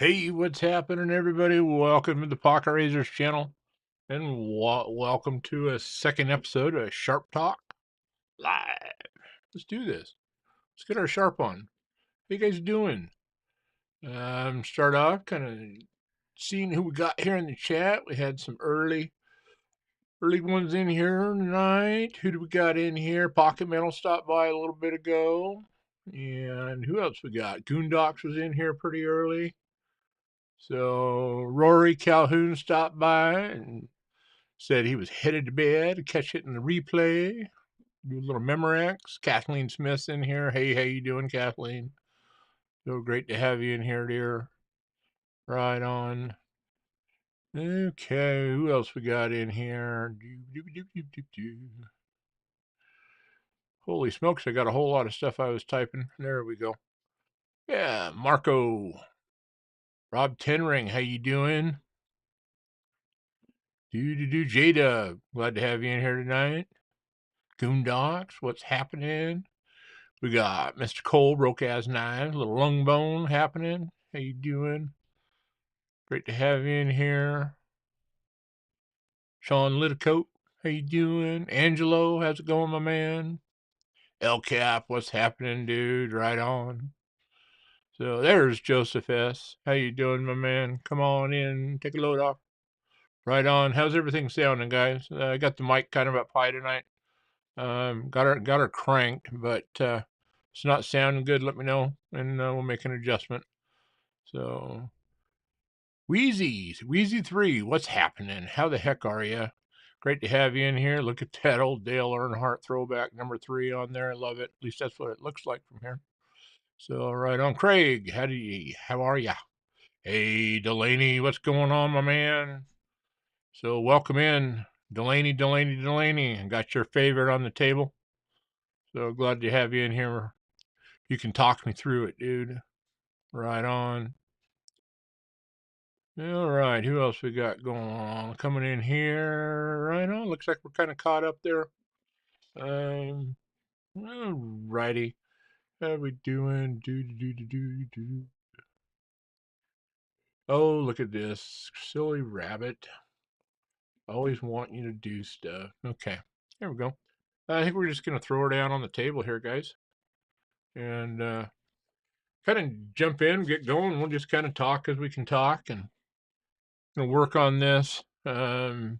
Hey, what's happening, everybody? Welcome to the Pocket Razors channel, and welcome to a second episode of Sharp Talk Live. Let's do this. Let's get our sharp on. How you guys doing? Start off kind of seeing who we got here in the chat. We had some early ones in here tonight. Who do we got in here? Pocket Metal stopped by a little bit ago, and who else we got? Goondocks was in here pretty early. So Rory Calhoun stopped by and said he was headed to bed. Catch it in the replay. Do a little Memorex. Kathleen Smith's in here. Hey, how you doing, Kathleen? So great to have you in here, dear. Right on. Okay, who else we got in here? Holy smokes, I got a whole lot of stuff I was typing. There we go. Yeah, Marco. Rob Tenring, how you doing? Jada. Glad to have you in here tonight. Goondocks, what's happening? We got Mr. Cole, broke ass knives, little lung bone happening. How you doing? Great to have you in here. Sean Litticoat, how you doing? Angelo, how's it going, my man? El Cap, what's happening, dude? Right on. So there's Joseph S. How you doing, my man? Come on in, take a load off. Right on. How's everything sounding, guys? I got the mic kind of up high tonight. Got her cranked, but it's not sounding good. Let me know, and we'll make an adjustment. So, Wheezy 3, what's happening? How the heck are you? Great to have you in here. Look at that old Dale Earnhardt throwback number 3 on there. I love it. At least that's what it looks like from here. So, right on. Craig, how are ya? Hey, Delaney, what's going on, my man? So, welcome in, Delaney. I got your favorite on the table. So glad to have you in here. You can talk me through it, dude. Right on. All right, who else we got going on? Coming in here. Right on. Looks like we're kind of caught up there. All righty. How we doing? Do. Oh, look at this. Silly rabbit. Always want you to do stuff. Okay. There we go. I think we're just going to throw her down on the table here, guys. And kind of jump in, get going. We'll just kind of talk as we can talk and gonna work on this. Not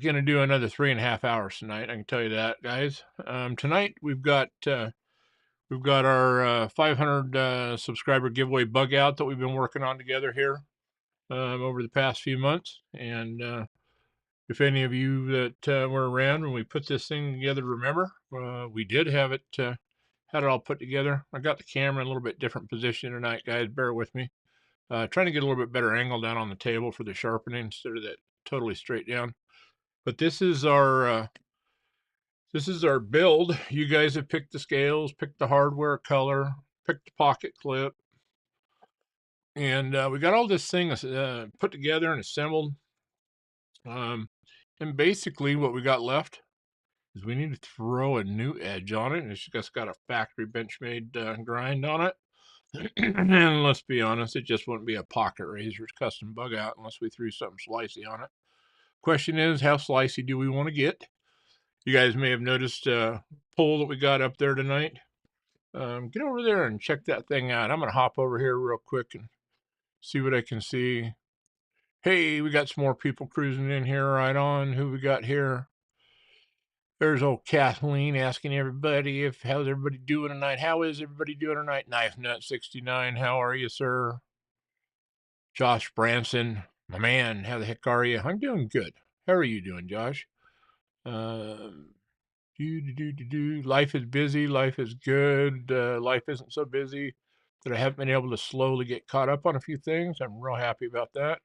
gonna do another 3.5 hours tonight. I can tell you that, guys. Tonight we've got our 500 subscriber giveaway bug out that we've been working on together here over the past few months. And if any of you that were around when we put this thing together, remember we did have it had it all put together. I got the camera in a little bit different position tonight, guys. Bear with me. Trying to get a little bit better angle down on the table for the sharpening instead of that totally straight down. But this is our build. You guys have picked the scales, picked the hardware color, picked the pocket clip, and we got all this thing put together and assembled. And basically, what we got left is we need to throw a new edge on it. And it's just got a factory Benchmade grind on it. And let's be honest, it just wouldn't be a Pocket Razors custom bug out unless we threw something slicey on it. Question is, how slicey do we want to get? You guys may have noticed a poll that we got up there tonight. Get over there and check that thing out. I'm going to hop over here real quick and see what I can see. Hey, we got some more people cruising in here. Right on. Who we got here? There's old Kathleen asking everybody how's everybody doing tonight? How is everybody doing tonight? Knife Nut 69, how are you, sir? Josh Branson, my man, how the heck are you? I'm doing good. How are you doing, Josh? Life is busy. Life is good. Life isn't so busy that I haven't been able to slowly get caught up on a few things. I'm real happy about that.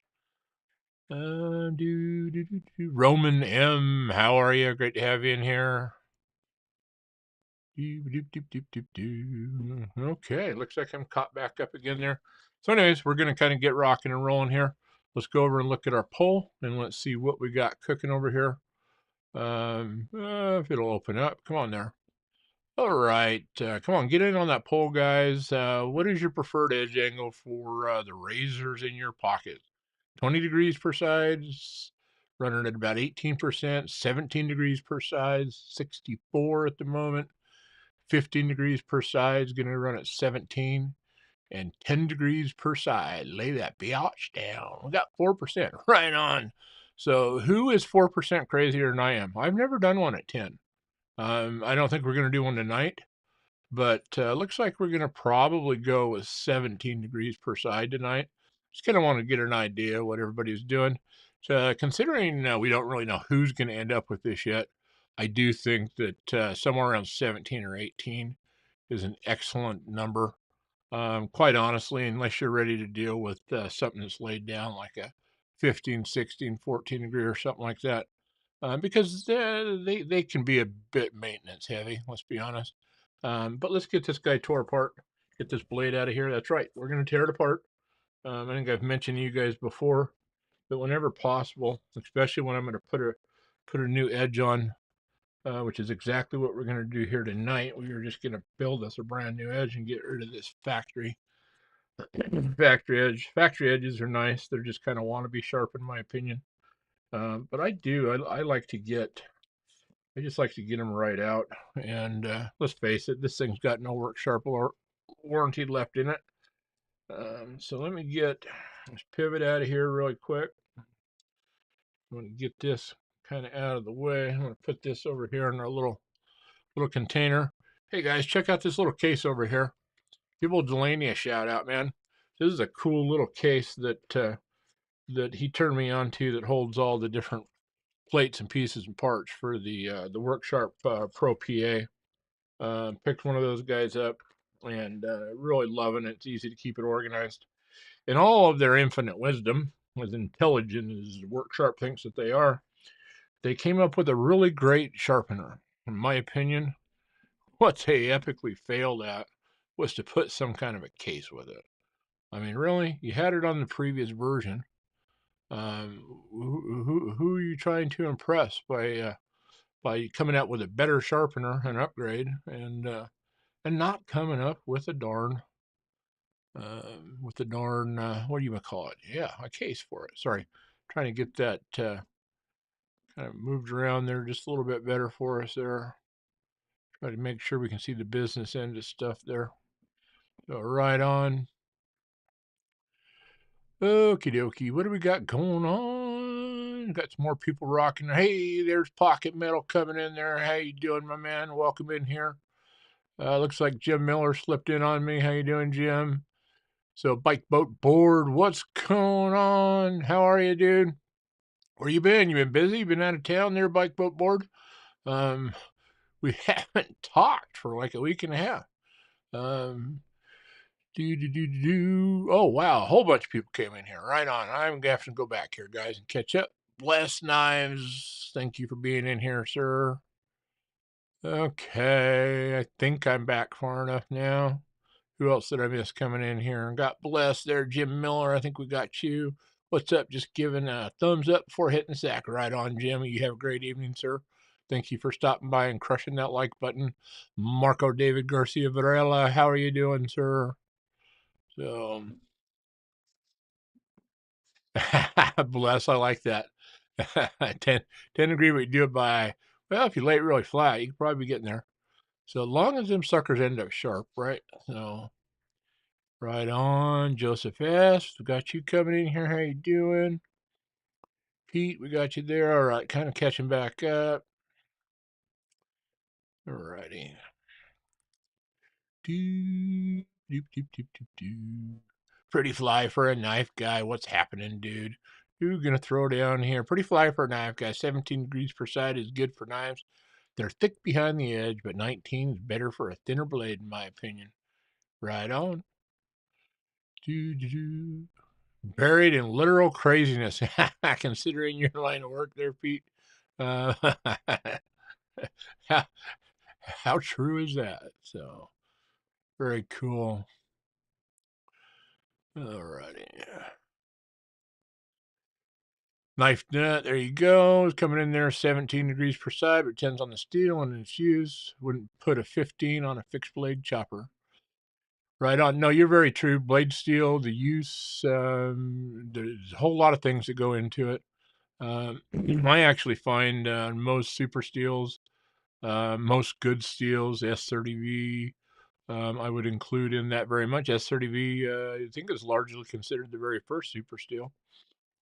Roman M, how are you? Great to have you in here. Okay, looks like I'm caught back up again there. So anyways, we're going to kind of get rocking and rolling here. Let's go over and look at our poll, and let's see what we got cooking over here. If it'll open up. Come on there. All right, come on, get in on that poll, guys. What is your preferred edge angle for the razors in your pocket? 20 degrees per side, running at about 18%, 17 degrees per side, 64 at the moment, 15 degrees per side is going to run at 17, and 10 degrees per side. Lay that biatch down. We got 4%, right on. So who is 4% crazier than I am? I've never done one at 10. I don't think we're going to do one tonight. But looks like we're going to probably go with 17 degrees per side tonight. Just kind of want to get an idea what everybody's doing. So considering we don't really know who's going to end up with this yet, I do think that somewhere around 17 or 18 is an excellent number. Quite honestly, unless you're ready to deal with something that's laid down like a 15, 16, 14 degree or something like that, because they can be a bit maintenance heavy, let's be honest. But let's get this guy tore apart, get this blade out of here. That's right, we're going to tear it apart. I think I've mentioned to you guys before that whenever possible, especially when I'm going to put a new edge on, which is exactly what we're going to do here tonight. We are just going to build us a brand new edge and get rid of this factory edge. Factory edges are nice. They're just kind of wannabe sharp in my opinion. But I like to get I just like to get them right out. And let's face it, this thing's got no work sharp or warranty left in it. So let me get this pivot out of here really quick. I'm going to get this kind of out of the way. I'm going to put this over here in our little container. Hey guys, check out this little case over here. Give old Delaney a shout out, man. This is a cool little case that he turned me on to that holds all the different plates and pieces and parts for the WorkSharp Pro PA. Picked one of those guys up and really loving it. It's easy to keep it organized. In all of their infinite wisdom, as intelligent as WorkSharp thinks that they came up with a really great sharpener. In my opinion, what they epically failed at was to put some kind of a case with it. I mean, really? You had it on the previous version. Who are you trying to impress by coming out with a better sharpener, an upgrade, and not coming up with a darn what do you call it? Yeah, a case for it. Sorry, trying to get that kind of moved around there just a little bit better for us there. Try to make sure we can see the business end of stuff there. So right on. Okie dokie. What do we got going on? Got some more people rocking. Hey, there's Pocket Metal coming in there. How you doing, my man? Welcome in here. Looks like Jim Miller slipped in on me. How you doing, Jim? So Bike Boat Board, what's going on? How are you, dude? Where you been? You been busy? You been out of town there, Bike Boat Board? Um, we haven't talked for like a week and a half. Um, Oh wow, a whole bunch of people came in here. Right on. I'm gonna have to go back here, guys, and catch up. Bless Knives, thank you for being in here, sir. Okay, I think I'm back far enough now. Who else did I miss coming in here? And God bless there, Jim Miller. I think we got you. What's up? Just giving a thumbs up before hitting the sack. Right on, Jim. You have a great evening, sir. Thank you for stopping by and crushing that like button. Marco David Garcia Varela, how are you doing, sir? So, bless. I like that. 10 agree we do it by, well, if you lay it really flat, you could probably be getting there. So, as long as them suckers end up sharp, right? So, right on, Joseph S. We got you coming in here. How you doing? Pete, we got you there. All right, kind of catching back up. All righty. Doop, doop, doop, doop, doop, doop. Pretty fly for a knife guy. What's happening, dude? Who's gonna throw down here? Pretty fly for a knife guy. 17 degrees per side is good for knives. They're thick behind the edge, but 19 is better for a thinner blade, in my opinion. Right on. Doo, doo, doo. Buried in literal craziness, considering your line of work there, Pete. Uh, how, how true is that? So, very cool. Alrighty. Knife nut, there you go. It's coming in there 17 degrees per side, but depends on the steel and its use. Wouldn't put a 15 on a fixed blade chopper. Right on. No, you're very true. Blade steel, the use, there's a whole lot of things that go into it. I actually find most super steels, most good steels, S30V, I would include in that very much. S30V, I think is largely considered the very first super steel.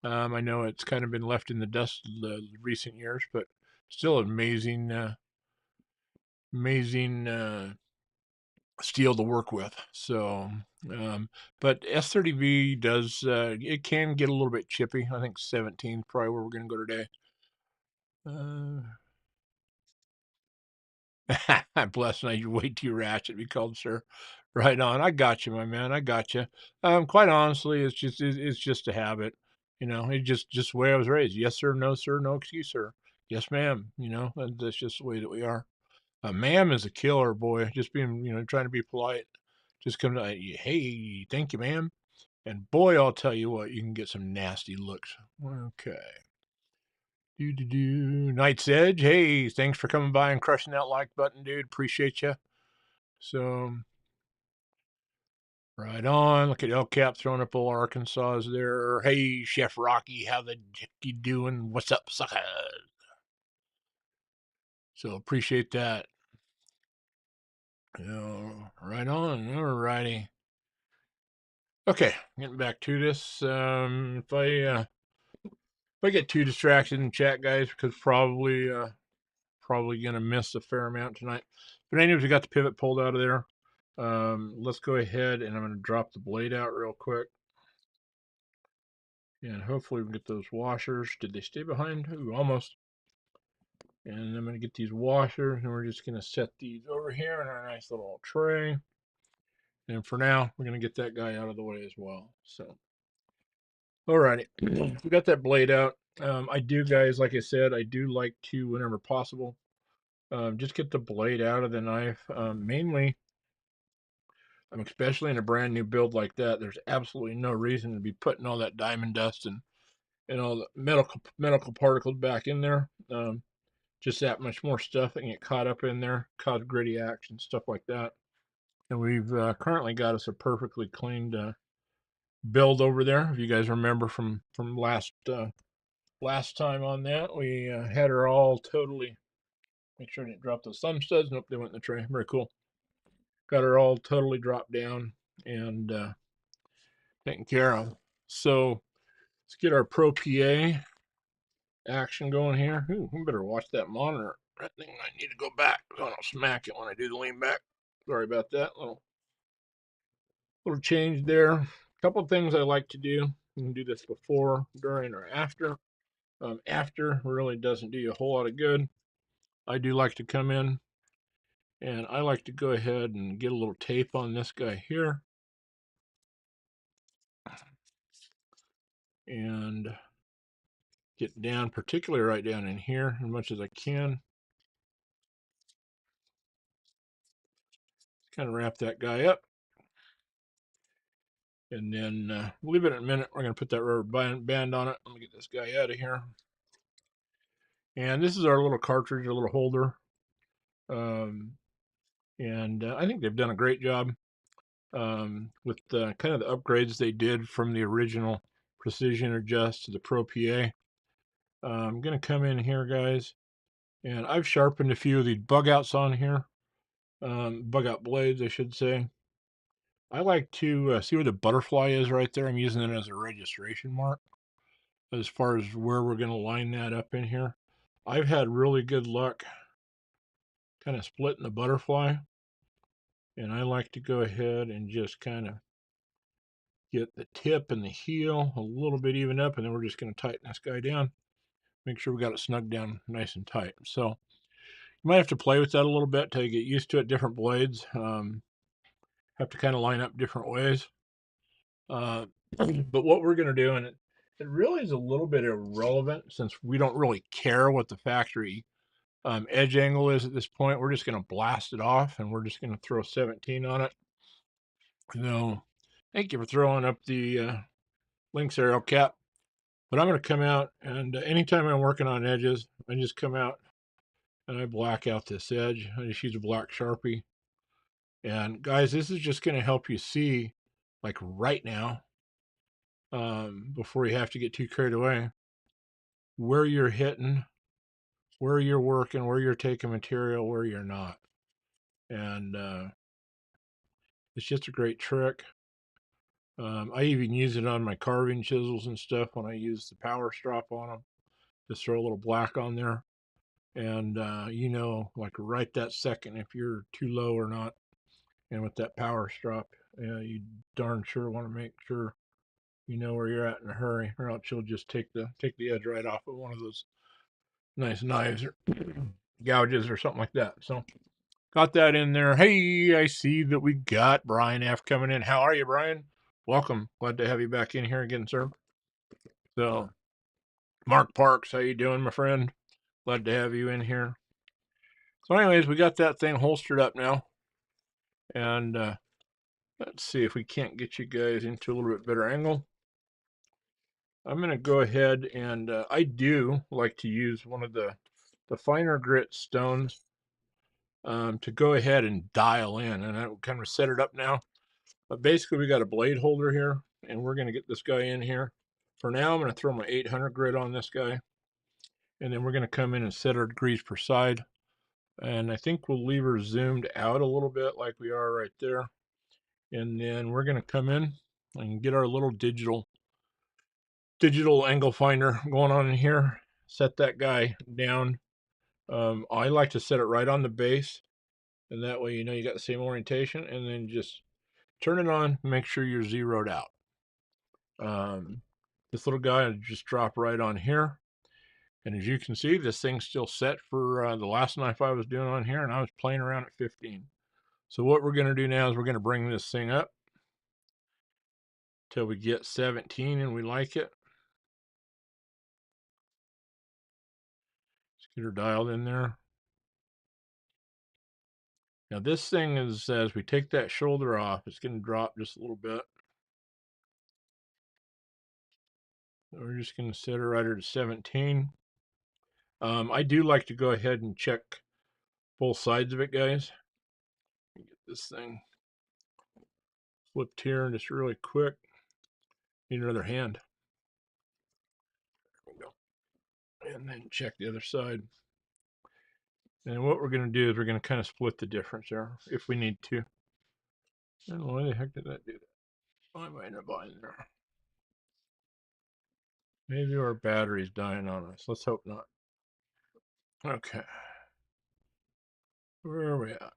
I know it's kind of been left in the dust the recent years, but still amazing, amazing steel to work with. So, but S30V does, it can get a little bit chippy. I think 17 is probably where we're going to go today. Bless me, you're way too ratchet to be called sir. Right on. I got you, my man. I got you. Quite honestly, it's just a habit. You know, it's just the way I was raised. Yes, sir. No, sir. No excuse, sir. Yes, ma'am. You know, and that's just the way that we are. Ma'am is a killer, boy. Just being, trying to be polite. Just come to, hey, thank you, ma'am. And boy, I'll tell you what, you can get some nasty looks. Okay. Night's Edge. Hey, thanks for coming by and crushing that like button, dude. Appreciate you. So, right on. Look at El Cap throwing up old Arkansas there. Hey, Chef Rocky, how the heck you doing? What's up, sucker? So appreciate that. Right on. All righty. Okay, getting back to this. If I get too distracted in chat, guys, because probably gonna miss a fair amount tonight. But anyways, we got the pivot pulled out of there. Let's go ahead and I'm gonna drop the blade out real quick. And hopefully we can get those washers. Did they stay behind? Ooh, almost. And I'm gonna get these washers and we're just gonna set these over here in our nice little tray. And for now, we're gonna get that guy out of the way as well. So, alrighty, we got that blade out. I do, guys, like I said, I do like to, whenever possible, just get the blade out of the knife. Mainly, especially in a brand new build like that, there's absolutely no reason to be putting all that diamond dust and all the medical particles back in there. Just that much more stuff that can get caught up in there, cause gritty action, stuff like that. And we've currently got us a perfectly cleaned build over there. If you guys remember from last time on that, we had her all totally. Make sure I didn't drop those thumb studs. Nope, they went in the tray. Very cool. Got her all totally dropped down and taken care of. So let's get our Pro PA action going here. Ooh, we better watch that monitor. That thing might need to go back so I don't smack it when I do the lean back. Sorry about that. Little change there. A couple of things I like to do. You can do this before, during, or after. After really doesn't do you a whole lot of good. I do like to come in and I like to go ahead and get a little tape on this guy here. And get down, particularly right down in here, as much as I can. Kind of wrap that guy up. And then we'll leave it a minute. We're going to put that rubber band on it. Let me get this guy out of here. And this is our little cartridge, a little holder. And I think they've done a great job with kind of the upgrades they did from the original Precision Adjust to the Pro PA. I'm going to come in here, guys, and I've sharpened a few of these bug outs on here. Bug out blades, I should say. I like to see where the butterfly is right there. I'm using it as a registration mark as far as where we're going to line that up in here. I've had really good luck kind of splitting the butterfly. And I like to go ahead and just kind of get the tip and the heel a little bit even up. And then we're just going to tighten this guy down. Make sure we got it snugged down nice and tight. So you might have to play with that a little bit till you get used to it. Different blades have to kind of line up different ways. But what we're going to do, and it really is a little bit irrelevant since we don't really care what the factory edge angle is at this point. We're just going to blast it off and we're just going to throw 17 on it. So thank you for throwing up the links there, El Cap. But I'm going to come out, and anytime I'm working on edges, I just come out and I black out this edge. I just use a black Sharpie. And guys, this is just going to help you see, like right now, before you have to get too carried away, where you're hitting, where you're working, where you're taking material, where you're not. And it's just a great trick. I even use it on my carving chisels and stuff when I use the power strop on them. Just throw a little black on there. And you know, like right that second, if you're too low or not. And with that power strop, you darn sure want to make sure you know where you're at in a hurry, or else you'll just take the edge right off of one of those nice knives or gouges or something like that. So got that in there. Hey, I see that we got Brian F coming in. How are you, Brian? Welcome. Glad to have you back in here again, sir. So Mark Parks, how you doing, my friend? Glad to have you in here. So anyways, we got that thing holstered up now. And let's see if we can't get you guys into a little bit better angle. I'm going to go ahead and I do like to use one of the finer grit stones to go ahead and dial in. And I kind of set it up now. But basically, we got a blade holder here, and we're going to get this guy in here. For now, I'm going to throw my 800 grit on this guy. And then we're going to come in and set our degrees per side. And I think we'll leave her zoomed out a little bit like we are right there. And then we're going to come in and get our little digital angle finder going on in here. Set that guy down. I like to set it right on the base, and that way you know you got the same orientation, and then just turn it on, make sure you're zeroed out. This little guy will just drop right on here. And as you can see, this thing's still set for the last knife I was doing on here, and I was playing around at 15. So what we're going to do now is we're going to bring this thing up till we get 17 and we like it. Let's get her dialed in there. Now this thing is, as we take that shoulder off, it's going to drop just a little bit. So we're just going to set her right at 17. I do like to go ahead and check both sides of it, guys. Get this thing flipped here and just really quick. Need another hand. There we go. And then check the other side. And what we're going to do is we're going to kind of split the difference there if we need to. And why the heck did that do that? I might have been there. Maybe our battery's dying on us. Let's hope not. Okay. Where are we at?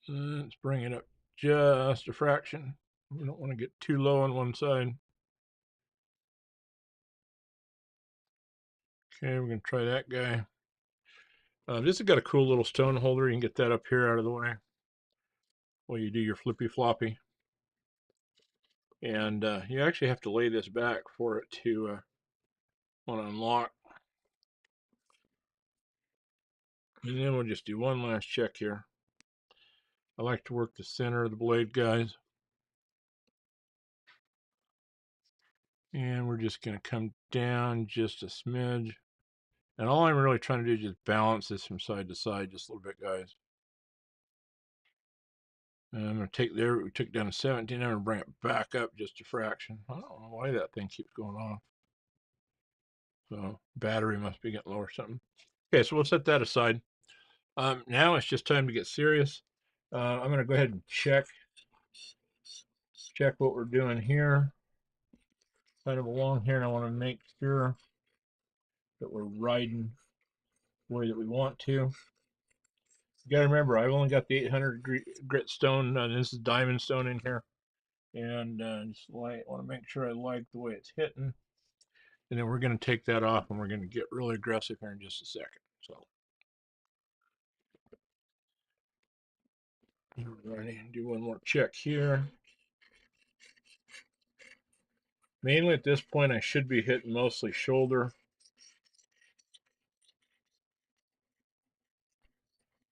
Let's bring it up just a fraction. We don't want to get too low on one side. Okay, we're going to try that guy. This has got a cool little stone holder. You can get that up here out of the way while you do your flippy floppy. And you actually have to lay this back for it to want to unlock. And then we'll just do one last check here. I like to work the center of the blade, guys. And we're just going to come down just a smidge. And all I'm really trying to do is just balance this from side to side just a little bit, guys. And I'm going to take there, we took down to 17, I'm going to bring it back up just a fraction. I don't know why that thing keeps going off. So battery must be getting low or something. Okay, so we'll set that aside. Now it's just time to get serious. I'm going to go ahead and check what we're doing here. Kind of along here, and I want to make sure that we're riding the way that we want to. You got to remember, I've only got the 800 grit stone, and this is diamond stone in here. And just want to make sure I like the way it's hitting. And then we're going to take that off, and we're going to get really aggressive here in just a second. So, ready, do one more check here. Mainly at this point, I should be hitting mostly shoulder.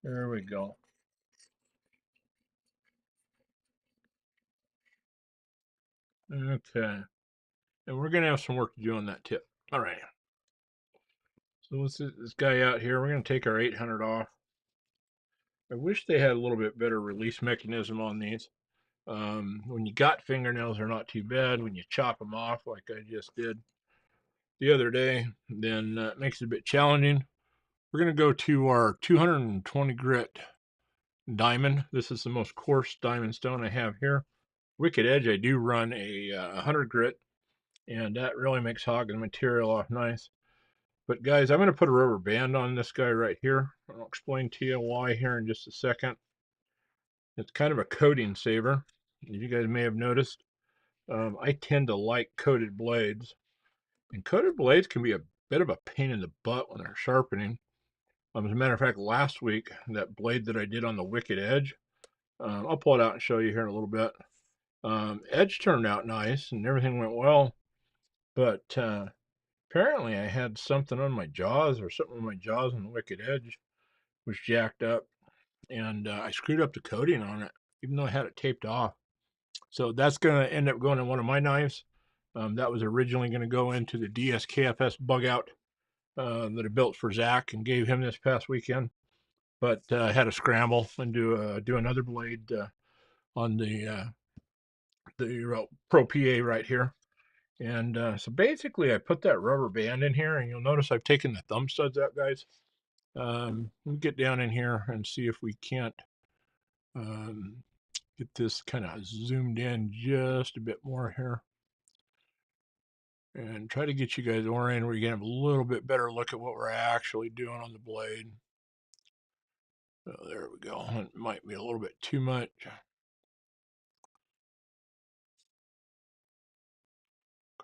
There we go. Okay. And we're going to have some work to do on that tip. All right. So let's get this guy out here. We're going to take our 800 off. I wish they had a little bit better release mechanism on these. When you got fingernails, they're not too bad. When you chop them off, like I just did the other day, then it makes it a bit challenging. We're going to go to our 220 grit diamond. This is the most coarse diamond stone I have here. Wicked Edge, I do run a 100 grit, and that really makes hogging the material off nice. But guys, I'm going to put a rubber band on this guy right here. I'll explain to you why here in just a second. It's kind of a coating saver. As you guys may have noticed, I tend to like coated blades. And coated blades can be a bit of a pain in the butt when they're sharpening. As a matter of fact, last week, that blade that I did on the Wicked Edge, I'll pull it out and show you here in a little bit. Edge turned out nice and everything went well, but apparently I had something on my jaws, or something on my jaws on the Wicked Edge was jacked up, and I screwed up the coating on it, even though I had it taped off. So that's going to end up going in one of my knives. That was originally going to go into the DSKFS bug out that I built for Zach and gave him this past weekend. But I had to scramble and do another blade on the Pro PA right here. And so basically I put that rubber band in here, and you'll notice I've taken the thumb studs out, guys. We'll get down in here and see if we can't get this kind of zoomed in just a bit more here. And try to get you guys oriented where you can have a little bit better look at what we're actually doing on the blade. Oh, there we go. It might be a little bit too much.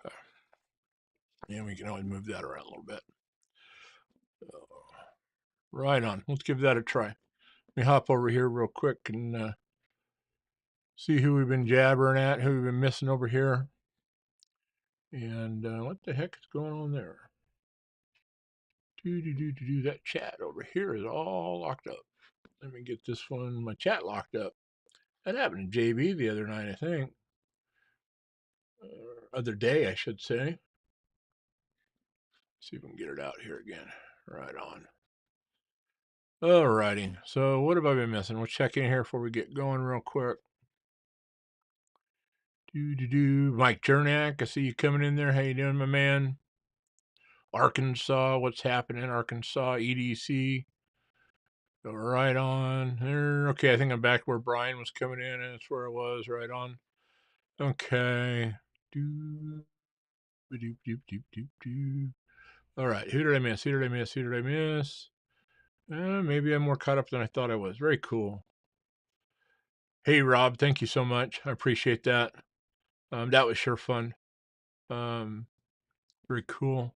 Okay. And we can always move that around a little bit. Right on. Let's give that a try. Let me hop over here real quick and see who we've been jabbering at, who we've been missing over here. And what the heck is going on there? That chat over here is all locked up. Let me get this one, my chat locked up. That happened to JB the other night, I think. Other day, I should say. See if we can get it out here again. Right on. Alrighty. So what have I been missing? We'll check in here before we get going real quick. Mike Jernak, I see you coming in there. How you doing, my man? Arkansas, what's happening? Arkansas, EDC. Go right on there. Okay, I think I'm back where Brian was coming in, and that's where I was. Right on. Okay. All right. Who did I miss? Who did I miss? Who did I miss? Maybe I'm more caught up than I thought I was. Very cool. Hey, Rob, thank you so much. I appreciate that. That was sure fun. Very cool.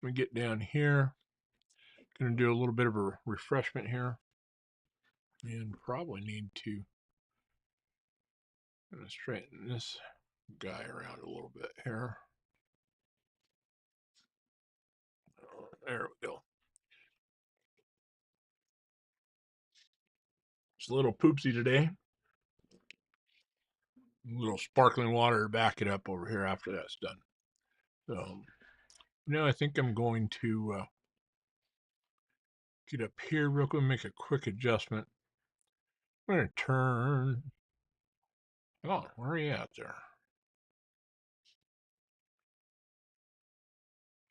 Let me get down here. Going to do a little bit of a refreshment here. And probably need to straighten this guy around a little bit here. There we go. It's a little poopsy today. A little sparkling water to back it up over here after that's done. So now I think I'm going to get up here real quick and make a quick adjustment. I'm going to turn. Oh, where are you at there?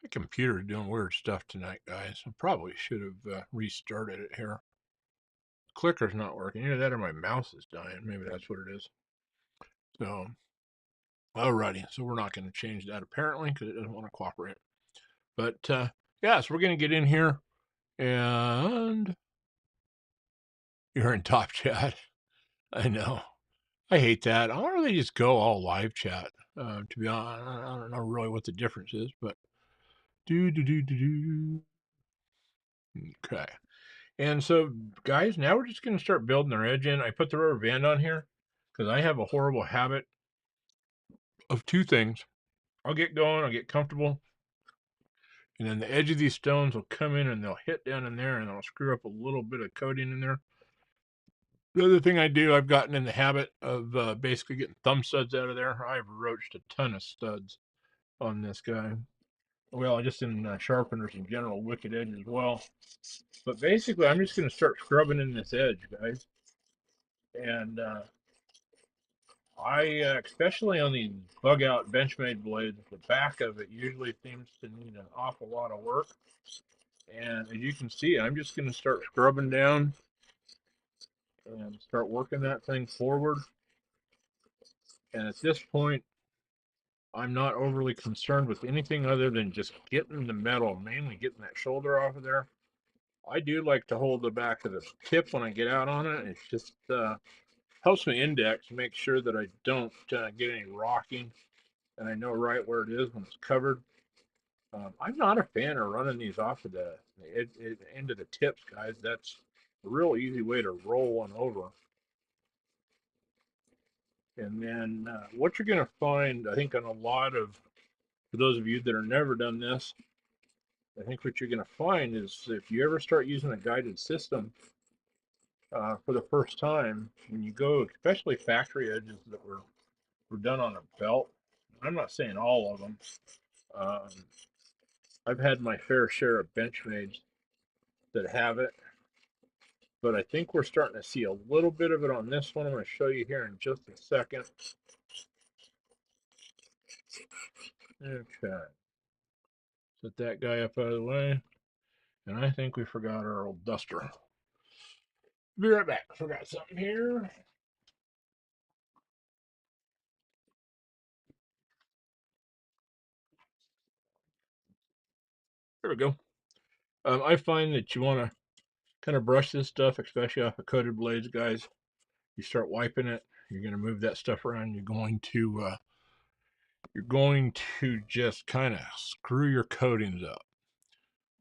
My computer is doing weird stuff tonight, guys. I probably should have restarted it here. Clicker's not working. Either that or my mouse is dying. Maybe that's what it is. So, alrighty. So we're not going to change that apparently because it doesn't want to cooperate. But yeah, so we're going to get in here, and you're in top chat. I know. I hate that. I wonder if they just go all live chat. To be honest, I don't know really what the difference is, but okay. And so, guys, now we're just going to start building our edge in. I put the rubber band on here because I have a horrible habit of two things. I'll get going, I'll get comfortable, and then the edge of these stones will come in and they'll hit down in there and I'll screw up a little bit of coating in there. The other thing I do, I've gotten in the habit of basically getting thumb studs out of there. I've roached a ton of studs on this guy. Well, just in sharpeners in general, wicked edge as well. But basically, I'm just going to start scrubbing in this edge, guys. And especially on these bug out Benchmade blades, the back of it usually seems to need an awful lot of work. And as you can see, I'm just going to start scrubbing down and start working that thing forward. And at this point, I'm not overly concerned with anything other than just getting the metal, mainly getting that shoulder off of there. I do like to hold the back of the tip when I get out on it. It just helps me index, make sure that I don't get any rocking, and I know right where it is when it's covered. I'm not a fan of running these off of the end of the tips, guys. That's a real easy way to roll one over. And then what you're going to find, I think, on a lot of, for those of you that are never done this, I think what you're going to find is if you ever start using a guided system for the first time, when you go, especially factory edges that were done on a belt, I'm not saying all of them. I've had my fair share of Benchmades that have it, but I think we're starting to see a little bit of it on this one. I'm going to show you here in just a second. Okay. Set that guy up out of the way. And I think we forgot our old duster. Be right back. Forgot something here. There we go. I find that you want to kind of brush this stuff, especially off of coated blades, guys. You start wiping it, you're going to move that stuff around. You're going to just kind of screw your coatings up.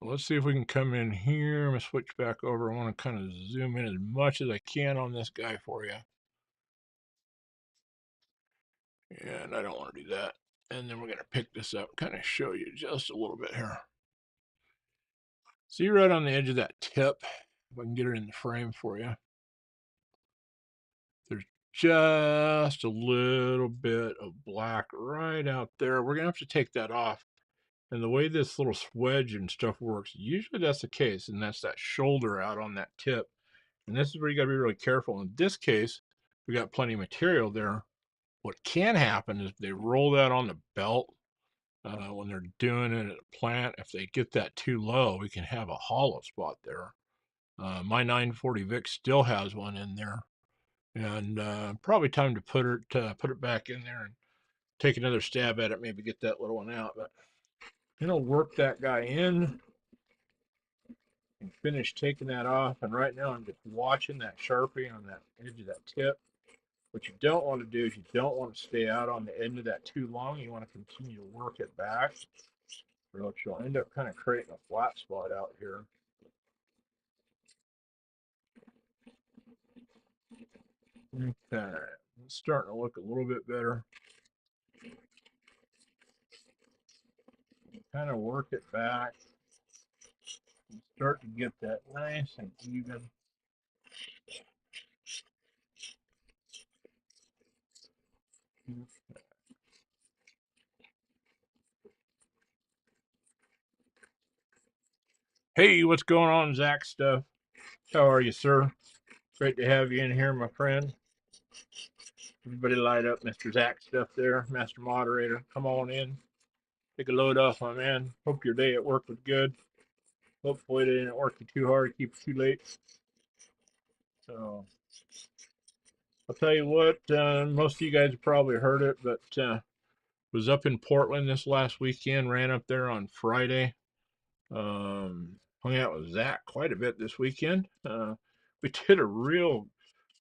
Let's see if we can come in here. I'm going to switch back over. I want to kind of zoom in as much as I can on this guy for you. And I don't want to do that. And then we're going to pick this up, kind of show you just a little bit here. See right on the edge of that tip, if I can get it in the frame for you. There's just a little bit of black right out there. We're going to have to take that off. And the way this little wedge and stuff works, usually that's the case, and that's that shoulder out on that tip. And this is where you got to be really careful. In this case, we got plenty of material there. What can happen is they roll that on the belt when they're doing it at a plant. If they get that too low, we can have a hollow spot there. My 940 Vic still has one in there, and probably time to put it back in there and take another stab at it. Maybe get that little one out, but work that guy in and finish taking that off. And right now I'm just watching that Sharpie on that edge of that tip. What you don't want to do is you don't want to stay out on the end of that too long. You want to continue to work it back, or else you'll end up kind of creating a flat spot out here. Okay, it's starting to look a little bit better. Kind of work it back. You start to get that nice and even. Hey, what's going on, Zach Stuff? How are you, sir? Great to have you in here, my friend. Everybody light up Mr. Zach Stuff there, Master Moderator. Come on in. Take a load off, my man. Hope your day at work was good. Hopefully it didn't work you too hard, keep you too late. So, I'll tell you what, most of you guys have probably heard it, but was up in Portland this last weekend, ran up there on Friday. Hung out with Zach quite a bit this weekend. We did a real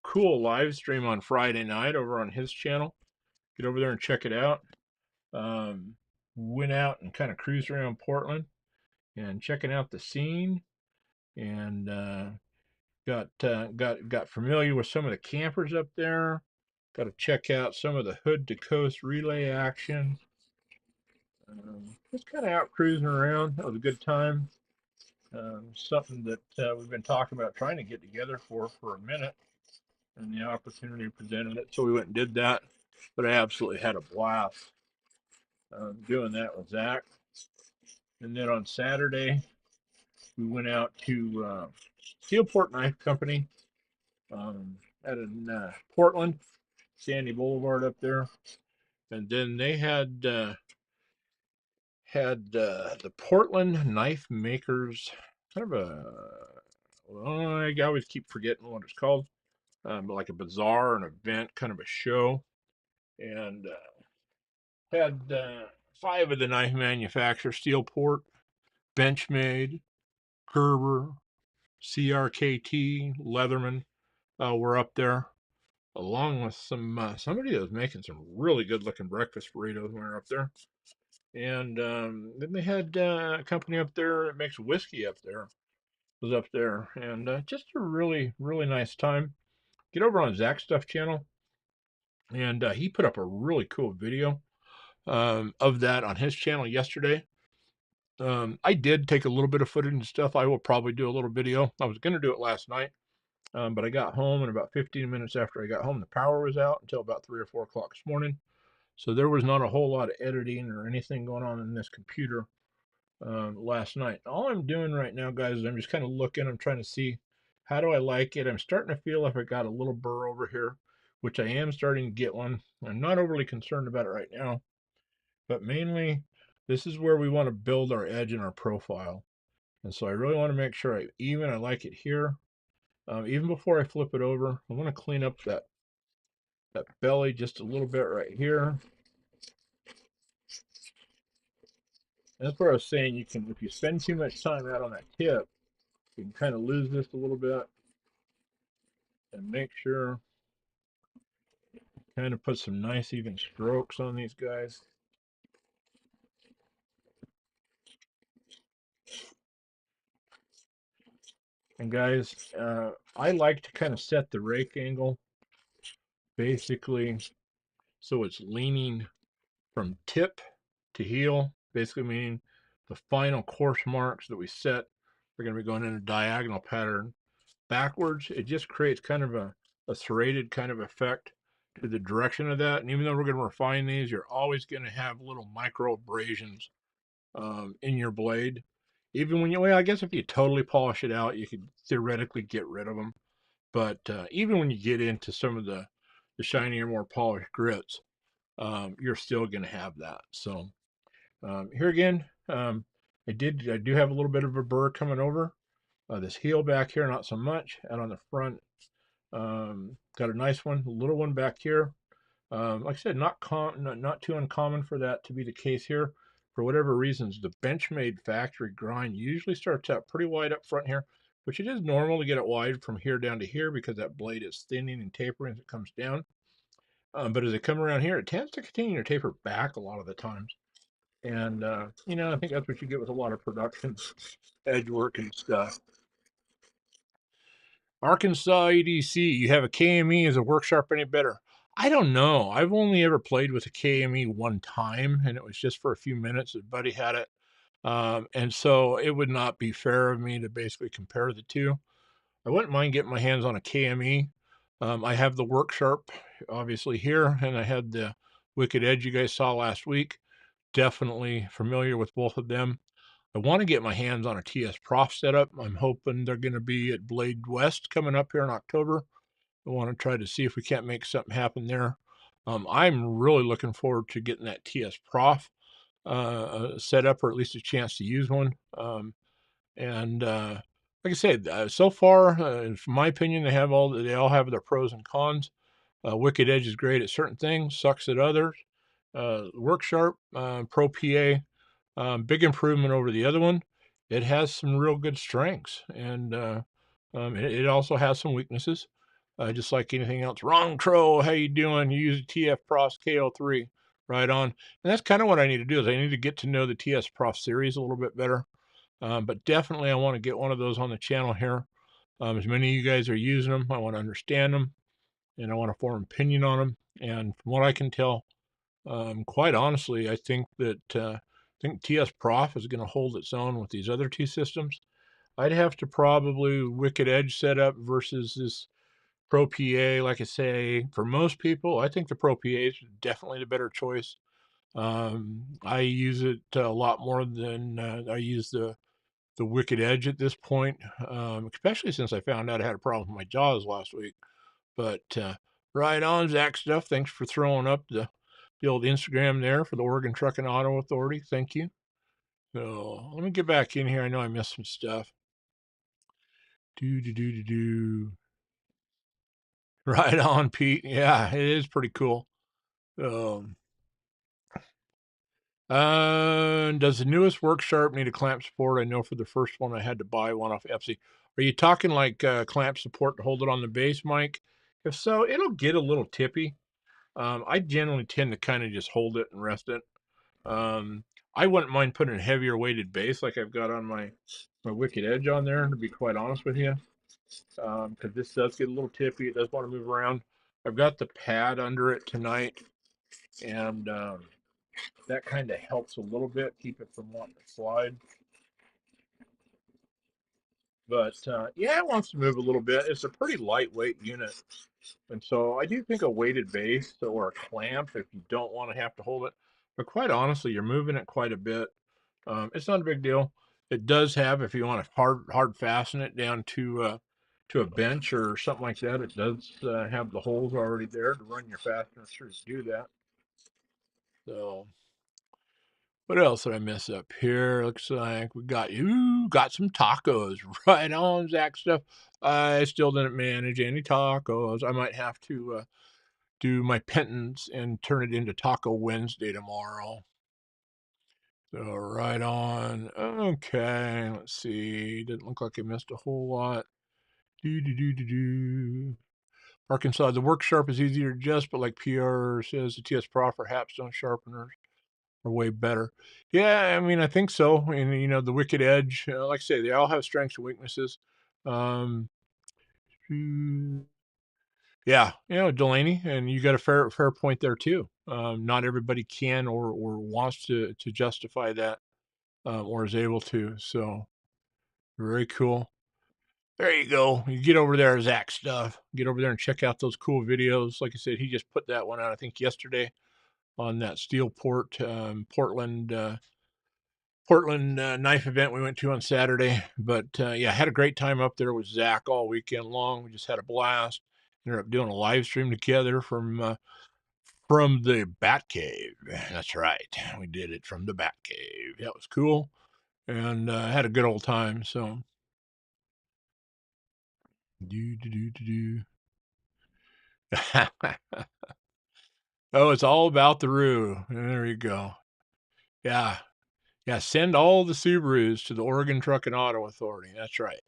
cool live stream on Friday night over on his channel. Get over there and check it out. Went out and kind of cruised around Portland and checking out the scene, and got familiar with some of the campers up there. Got to check out some of the hood to coast relay action. Just kind of out cruising around. That was a good time. Something that we've been talking about trying to get together for a minute, and the opportunity presented it, so we went and did that. But I absolutely had a blast. doing that with Zach. And then on Saturday, we went out to Steelport Knife Company out in Portland, Sandy Boulevard up there. And then they had the Portland Knife Makers, kind of a, well, I always keep forgetting what it's called, but like a bazaar, an event, kind of a show. And had 5 of the knife manufacturers: Steelport, Benchmade, Gerber, CRKT, Leatherman were up there, along with somebody that was making some really good looking breakfast burritos when we were up there. And then they had a company up there that makes whiskey up there, was up there, and just a really, really nice time. Get over on Zach's Stuff channel, and he put up a really cool video of that on his channel yesterday. I did take a little bit of footage and stuff. I will probably do a little video. I was going to do it last night, but I got home, and about 15 minutes after I got home, the power was out until about 3 or 4 o'clock this morning. So there was not a whole lot of editing or anything going on in this computer last night. All I'm doing right now, guys, is I'm just kind of looking. I'm trying to see, how do I like it. I'm starting to feel like I got a little burr over here, which I am starting to get one. I'm not overly concerned about it right now, but mainly this is where we want to build our edge in our profile. And so I really want to make sure I like it here. Even before I flip it over, I want to clean up that belly just a little bit right here. And that's where I was saying, you can, if you spend too much time out on that tip, you can kind of lose this a little bit. And make sure, kind of put some nice even strokes on these guys. And guys, I like to kind of set the rake angle basically so it's leaning from tip to heel, basically meaning the final course marks that we set are going to be going in a diagonal pattern backwards. It just creates kind of a serrated kind of effect to the direction of that. And even though we're going to refine these, you're always going to have little micro abrasions in your blade. Even when well, I guess if you totally polish it out, you could theoretically get rid of them. But even when you get into some of the shinier, more polished grits, you're still going to have that. So here again, I do have a little bit of a burr coming over. This heel back here, not so much. And on the front, got a nice one, a little one back here. Like I said, not too uncommon for that to be the case here. For whatever reasons, the Benchmade factory grind usually starts out pretty wide up front here, which it is normal to get it wide from here down to here because that blade is thinning and tapering as it comes down. But as it comes around here, it tends to continue to taper back a lot of the times. And, I think that's what you get with a lot of production edge work and stuff. Arkansas EDC, you have a KME. Is a work sharp any better? I don't know. I've only ever played with a KME one time, and it was just for a few minutes. His buddy had it. And so it would not be fair of me to basically compare the two. I wouldn't mind getting my hands on a KME. I have the work sharp, obviously, here, and I had the Wicked Edge you guys saw last week. Definitely familiar with both of them. I want to get my hands on a TS Prof setup. I'm hoping they're going to be at Blade West coming up here in October. I want to try to see if we can't make something happen there. I'm really looking forward to getting that TS Prof set up, or at least a chance to use one. And like I said, so far, in my opinion, they all have their pros and cons. Wicked Edge is great at certain things, sucks at others. Work Sharp Pro PA, big improvement over the other one. It has some real good strengths, and it also has some weaknesses, just like anything else. Wrong Crow, how you doing? You use a TF Prof KO3, right on. And that's kind of what I need to do, is I need to get to know the TS Prof series a little bit better. But definitely I want to get one of those on the channel here. As many of you guys are using them, I want to understand them, and I want to form an opinion on them. And from what I can tell, quite honestly, I think TS Prof is going to hold its own with these other two systems. I'd have to probably Wicked Edge setup versus this Pro PA. Like I say, for most people, I think the Pro PA is definitely the better choice. I use it a lot more than I use the Wicked Edge at this point, especially since I found out I had a problem with my jaws last week. But right on, Zach Stuff. Thanks for throwing up the old Instagram there for the Oregon Truck and Auto Authority. Thank you. So let me get back in here. I know I missed some stuff. Do. Right on, Pete. Yeah, it is pretty cool. Um, does the newest work sharp need a clamp support? I know for the first one I had to buy one off FC. Are you talking like clamp support to hold it on the base, Mike? If so, it'll get a little tippy. I generally tend to kind of just hold it and rest it. I wouldn't mind putting a heavier weighted base like I've got on my Wicked Edge on there, to be quite honest with you. Because this does get a little tippy. It does want to move around. I've got the pad under it tonight, and that kind of helps a little bit, keep it from wanting to slide. But yeah, it wants to move a little bit. It's a pretty lightweight unit. And so I do think a weighted base or a clamp, if you don't want to have to hold it, but quite honestly, you're moving it quite a bit. It's not a big deal. It does have, if you want to hard fasten it down to a bench or something like that, it does have the holes already there to run your fasteners through to do that. So what else did I miss up here? Looks like we got some tacos. Right on, Zach Stuff. I still didn't manage any tacos. I might have to do my penance and turn it into Taco Wednesday tomorrow. So right on. Okay, let's see. Didn't look like I missed a whole lot. Do. Arkansas, the work sharp is easier to adjust, but like PR says, the TS Prof or Hapstone sharpeners are way better. Yeah, I mean, I think so. And you know, the Wicked Edge, like I say, they all have strengths and weaknesses. Um, yeah, you know, Delaney, and you got a fair point there too. Not everybody can or wants to justify that, or is able to. So very cool. There you go. You get over there, Zach Stuff. Get over there and check out those cool videos. Like I said, he just put that one out, I think, yesterday on that Steelport, Portland knife event we went to on Saturday. But yeah, had a great time up there with Zach all weekend long. We just had a blast. Ended up doing a live stream together from the Bat Cave. That's right. We did it from the Bat Cave. That was cool. And had a good old time. So do. Oh, it's all about the Roo. There you go. Yeah. Yeah. Send all the Subarus to the Oregon Truck and Auto Authority. That's right.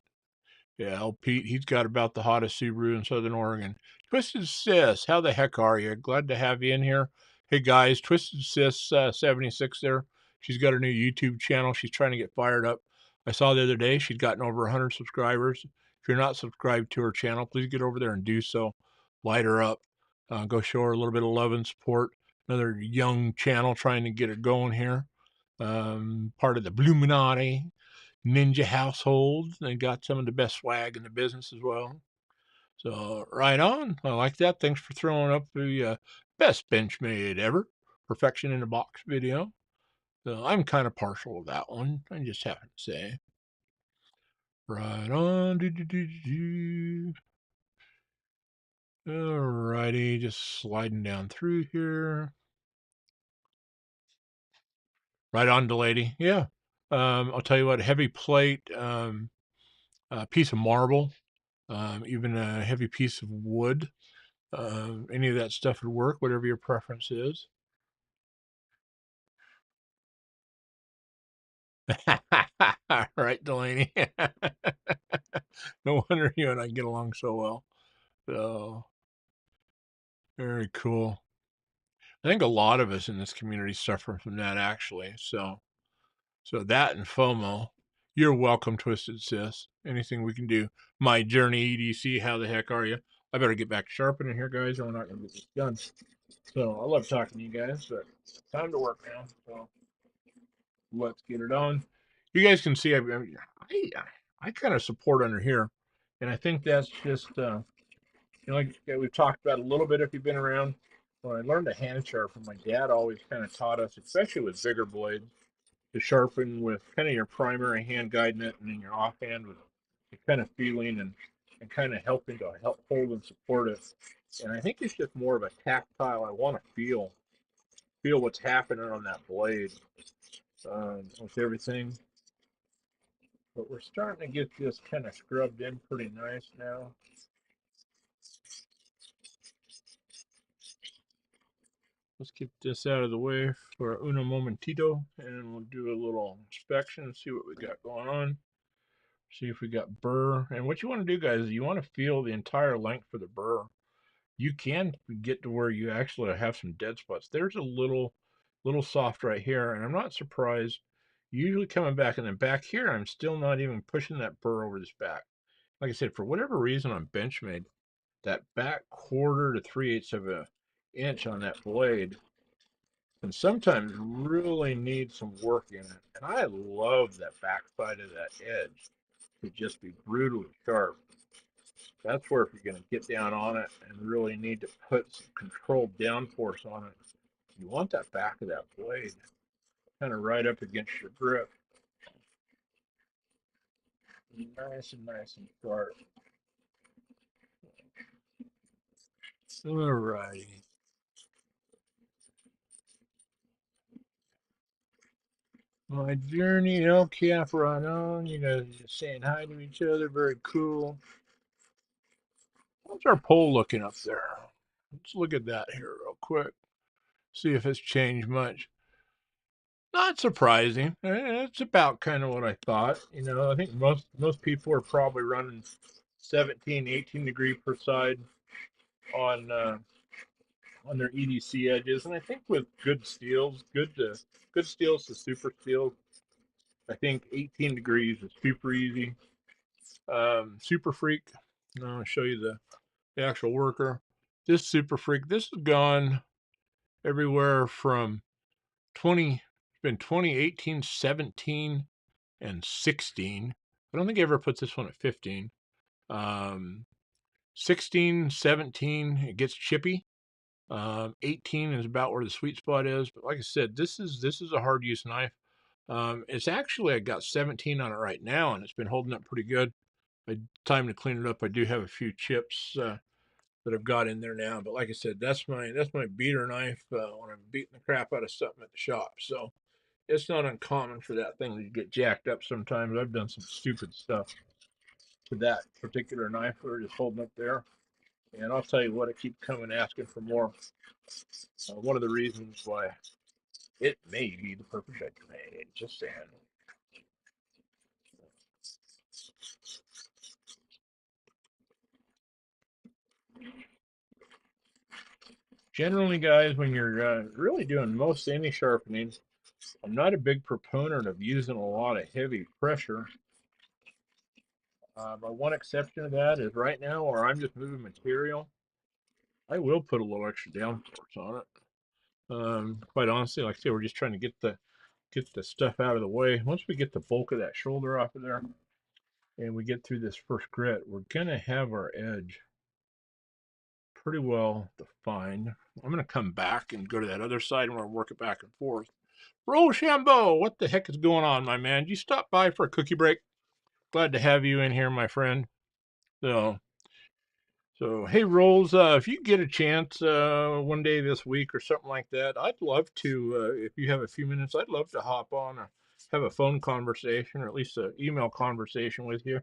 Yeah, old Pete, he's got about the hottest Subaru in Southern Oregon. Twisted Sis, how the heck are you? Glad to have you in here. Hey guys, Twisted Sis 76 there. She's got her new YouTube channel. She's trying to get fired up. I saw the other day she'd gotten over 100 subscribers. If you're not subscribed to her channel, please get over there and do so. Light her up. Go show her a little bit of love and support. Another young channel trying to get her going here. Part of the Bluminati Ninja household. They got some of the best swag in the business as well. So right on. I like that. Thanks for throwing up the best Benchmade ever. Perfection in a box video. So I'm kind of partial to that one. I just have to say. Right on. Alrighty, just sliding down through here. Right on, Delady. Yeah. I'll tell you what, heavy plate, a piece of marble, even a heavy piece of wood. Any of that stuff would work, whatever your preference is. Right, Delaney. No wonder you and I get along so well. So, very cool. I think a lot of us in this community suffer from that, actually. So that and FOMO. You're welcome, Twisted Sis. Anything we can do. My Journey EDC, how the heck are you? I better get back to sharpening here, guys, or we're not going to get this done. So, I love talking to you guys, but time to work now. So, let's get it on. You guys can see I kind of support under here, and I think that's just you know, like we've talked about a little bit if you've been around. when I learned to hand sharpen, my dad always kind of taught us, especially with bigger blades, to sharpen with kind of your primary hand guiding it, and then your offhand with kind of feeling and kind of helping to help hold and support it. And I think it's just more of a tactile. I want to feel what's happening on that blade with everything. But we're starting to get this kind of scrubbed in pretty nice now. Let's get this out of the way for uno momentito, and we'll do a little inspection and see what we got going on. See if we got burr. And what you want to do, guys, is you want to feel the entire length of the burr. You can get to where you actually have some dead spots. There's a little soft right here, and I'm not surprised. Usually coming back, and then back here, I'm still not even pushing that burr over this back. Like I said, for whatever reason on Benchmade, that back 1/4 to 3/8 of an inch on that blade can sometimes really need some work in it. And I love that back side of that edge to just be brutally sharp. That's where if you're going to get down on it and really need to put some controlled downforce on it, you want that back of that blade kind of right up against your grip. Nice and sharp. All righty. My journey El Cap right on. You guys are just saying hi to each other. Very cool. How's our poll looking up there? Let's look at that here real quick. See if it's changed much. Not surprising. It's about kind of what I thought. You know, I think most people are probably running 17, 18 degree per side on their EDC edges, and I think with good steels, good steels to super steels, I think 18 degrees is super easy. Super Freak. I'll show you the actual worker. This Super Freak. This has gone everywhere from 20. It's been 2018, 17, and 16. I don't think I ever put this one at 15. 16, 17, it gets chippy. 18 is about where the sweet spot is. But like I said, this is a hard use knife. It's actually, I got 17 on it right now, and it's been holding up pretty good. Time to clean it up. I do have a few chips that I've got in there now. But like I said, that's my beater knife when I'm beating the crap out of something at the shop. So it's not uncommon for that thing to get jacked up sometimes. I've done some stupid stuff to that particular knife. We're just holding up there. And I'll tell you what, I keep coming asking for more. One of the reasons why it may be the perfect Benchmade. Just saying. Generally, guys, when you're really doing most any sharpening, I'm not a big proponent of using a lot of heavy pressure. My one exception to that is right now where I'm just moving material, I will put a little extra downforce on it. Quite honestly, like I say, we're just trying to get the stuff out of the way. Once we get the bulk of that shoulder off of there and we get through this first grit, we're going to have our edge pretty well defined. I'm going to come back and go to that other side and we're going to work it back and forth. Rochambeau, what the heck is going on, my man? Did you stop by for a cookie break? Glad to have you in here, my friend. So hey, Rolls, if you get a chance one day this week or something like that, I'd love to, if you have a few minutes, I'd love to hop on or have a phone conversation or at least an email conversation with you.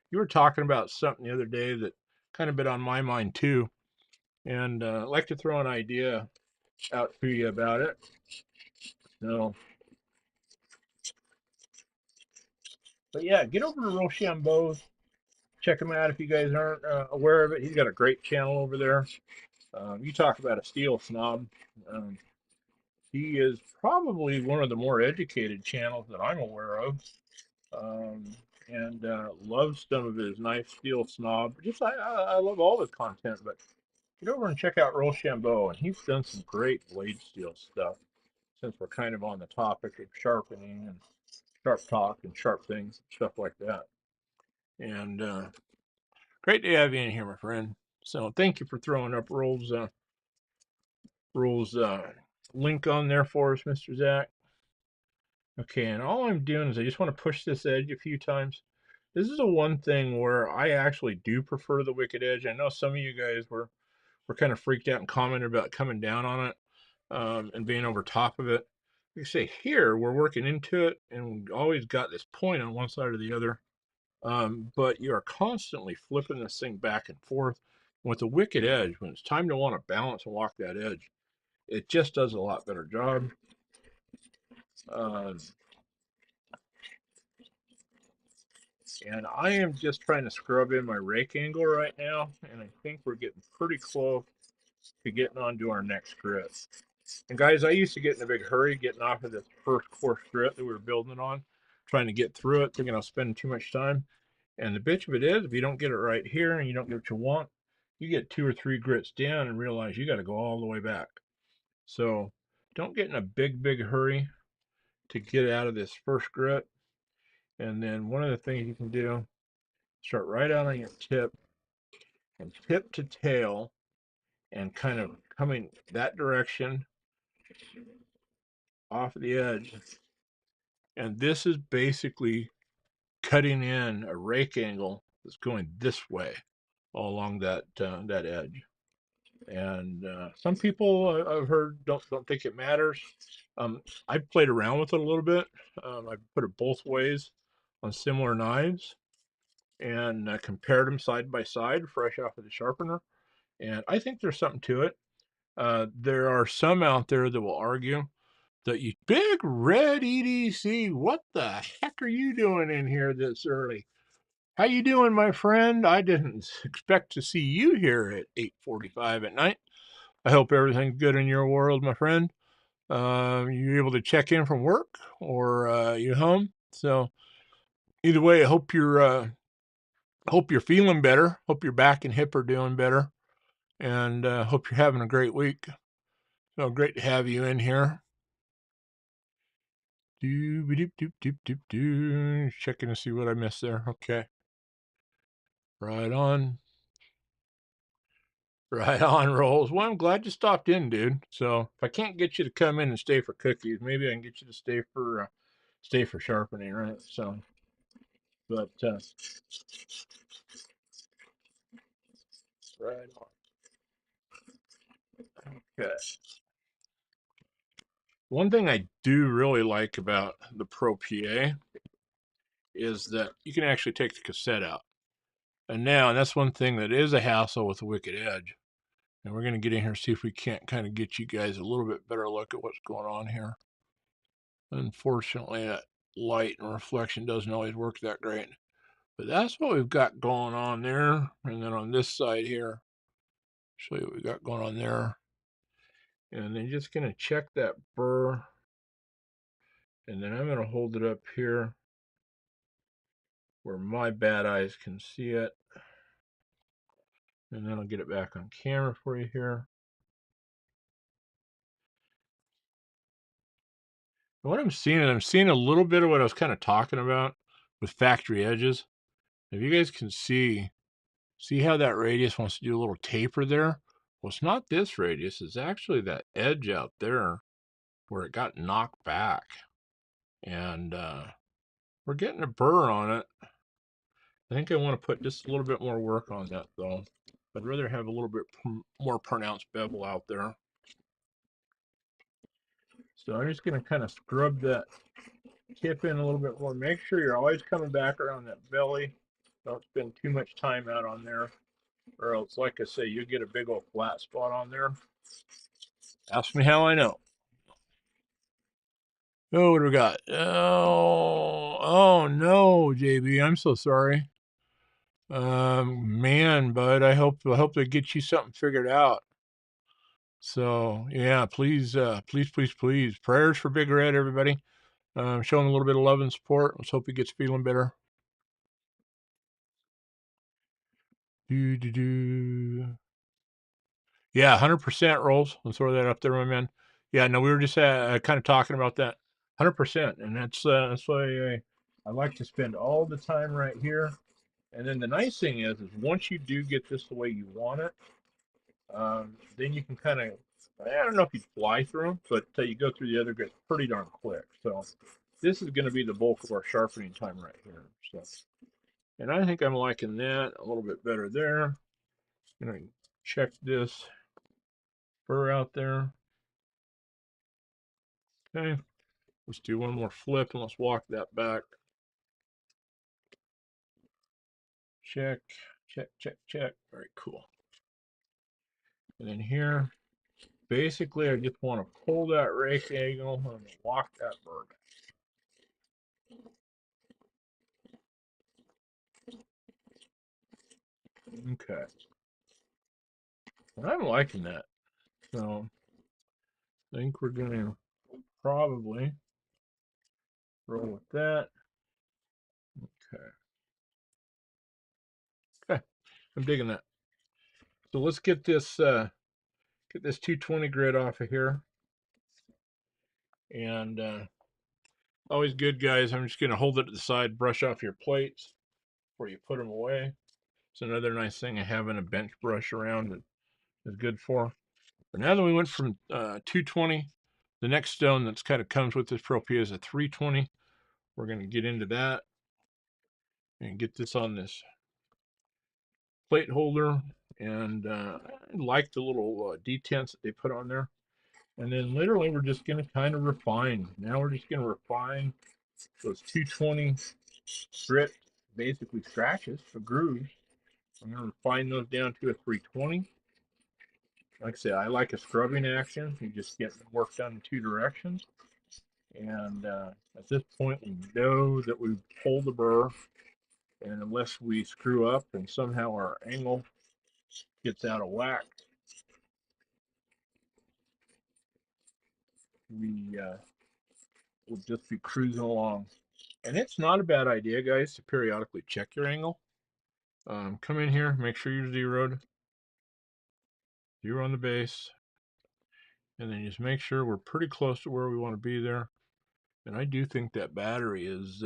You were talking about something the other day that kind of been on my mind too, and I'd like to throw an idea out to you about it. So, but yeah, get over to Rochambeau's. Check him out if you guys aren't aware of it. He's got a great channel over there. You talk about a steel snob. Um, he is probably one of the more educated channels that I'm aware of, um, and loves some of his nice steel snob. Just I love all his content, but get over and check out Rochambeau, and he's done some great blade steel stuff. Since we're kind of on the topic of sharpening and sharp talk and sharp things, stuff like that. And great to have you in here, my friend. So thank you for throwing up Rolls rules link on there for us, Mr. Zach. Okay, and all I'm doing is I just want to push this edge a few times. This is the one thing where I actually do prefer the wicked edge. I know some of you guys were kind of freaked out and commented about coming down on it and being over top of it. Like I say, here we're working into it, and we always got this point on one side or the other. But you are constantly flipping this thing back and forth. With the wicked edge, when it's time to want to balance and walk that edge, it just does a lot better job. And I am just trying to scrub in my rake angle right now, and I think we're getting pretty close to getting on to our next grit. And guys, I used to get in a big hurry getting off of this first course grit that we were building it on, trying to get through it, thinking I was spending too much time. And the bitch of it is, if you don't get it right here and you don't get what you want, you get 2 or 3 grits down and realize you got to go all the way back. So don't get in a big hurry to get out of this first grit. And then one of the things you can do, start right out on your tip and tip to tail and kind of coming that direction off the edge. And this is basically cutting in a rake angle that's going this way all along that that edge. And some people I've heard don't think it matters. I've played around with it a little bit. I've put it both ways on similar knives and compared them side by side, fresh off of the sharpener. And I think there's something to it. There are some out there that will argue that you big red EDC, what the heck are you doing in here this early? How you doing, my friend? I didn't expect to see you here at 8:45 at night. I hope everything's good in your world, my friend. You able to check in from work, or you home? So either way, I hope you're feeling better. Hope your back and hip are doing better, and hope you're having a great week. So great to have you in here. Checking to see what I missed there. Okay. Right on. Right on, Rolls. Well, I'm glad you stopped in, dude. So if I can't get you to come in and stay for cookies, maybe I can get you to stay for sharpening, right? So, but right on. Okay. One thing I do really like about the Pro PA is that you can actually take the cassette out. And that's one thing that is a hassle with the Wicked Edge. And we're going to get in here and see if we can't kind of get you guys a little bit better look at what's going on here. Unfortunately, that light and reflection doesn't always work that great. But that's what we've got going on there. And then on this side here, show you what we got going on there. And then just going to check that burr. And then I'm going to hold it up here where my bad eyes can see it. And then I'll get it back on camera for you here. And what I'm seeing a little bit of what I was kind of talking about with factory edges. If you guys can see how that radius wants to do a little taper there? Well, it's not this radius. It's actually that edge out there where it got knocked back. And we're getting a burr on it. I think I want to put just a little bit more work on that, though. I'd rather have a little bit more pronounced bevel out there. So I'm just going to kind of scrub that tip in a little bit more. Make sure you're always coming back around that belly. Don't spend too much time out on there, or else, like I say, you get a big old flat spot on there. Ask me how I know. Oh, what do we got? Oh no, JB, I'm so sorry. Man, bud, I hope they get you something figured out. So yeah, please, please, prayers for Big Red, everybody. Show him a little bit of love and support. Let's hope he gets feeling better. Yeah, 100% Rolls. Let's throw that up there, my man. Yeah, no, we were just kind of talking about that. 100%, and that's why I like to spend all the time right here. And then the nice thing is once you do get this the way you want it, then you can kind of I don't know if you fly through them, but you go through the other grits pretty darn quick. So this is going to be the bulk of our sharpening time right here. So, and I think I'm liking that a little bit better there. I'm going to check this burr out there. Okay, let's do one more flip and let's walk that back. Check, check, check, check. Very cool. And then here, basically, I just want to pull that rake angle and walk that burr back. Okay. And I'm liking that. So I think we're going to probably roll with that. Okay. Okay. I'm digging that. So let's get this 220 grit off of here. And always good, guys. I'm just going to hold it to the side, brush off your plates before you put them away. It's another nice thing of having a bench brush around that is good for. But now that we went from 220, the next stone that's kind of comes with this Pro P is a 320. We're going to get into that and get this on this plate holder. And I like the little detents that they put on there. And then literally we're just going to kind of refine. Now we're just going to refine those 220 grit, basically scratches, or grooves. I'm going to refine those down to a 320. Like I said, I like a scrubbing action. You just get work done in two directions. And at this point, we know that we've pulled the burr. And unless we screw up and somehow our angle gets out of whack, we will just be cruising along. And it's not a bad idea, guys, to periodically check your angle. Come in here, make sure you're zeroed. Zero on the base. And then just make sure we're pretty close to where we want to be there. And I do think that battery is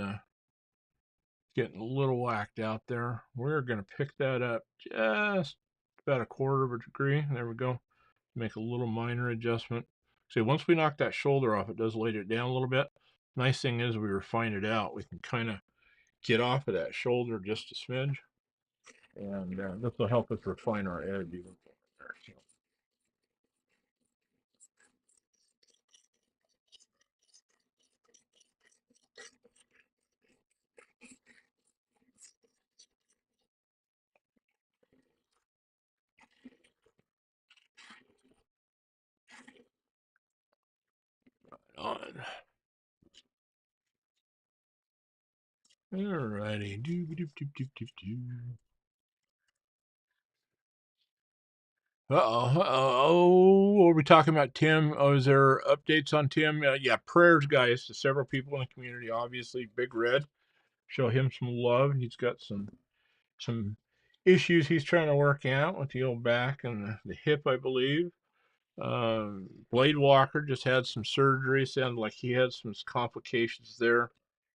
getting a little whacked out there. We're going to pick that up just about a quarter of a degree. There we go. Make a little minor adjustment. See, once we knock that shoulder off, it does lay it down a little bit. Nice thing is we refine it out. We can kind of get off of that shoulder just a smidge. And this will help us refine our edge even further. So. On. Alrighty. Oh, what are we talking about, Tim? Oh, is there updates on Tim? Yeah, prayers, guys, to several people in the community. Obviously, Big Red. Show him some love. He's got some issues he's trying to work out with the old back and the hip, I believe. Blade Walker just had some surgery. Sounded like he had some complications there.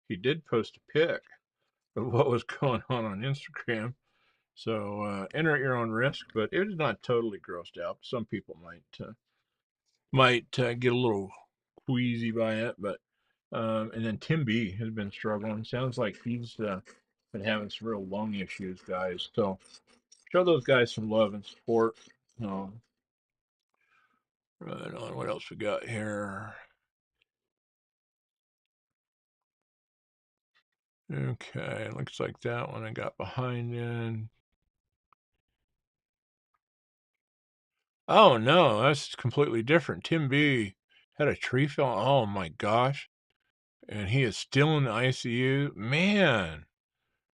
He did post a pic of what was going on Instagram. So enter at your own risk, but it is not totally grossed out. Some people might get a little queasy by it, but and then Tim B has been struggling. Sounds like he's been having some real lung issues, guys. So show those guys some love and support. Right on. What else we got here? Okay, looks like that one I got behind in. Oh no, that's completely different. Tim B had a tree fall. Oh my gosh. And he is still in the ICU. Man.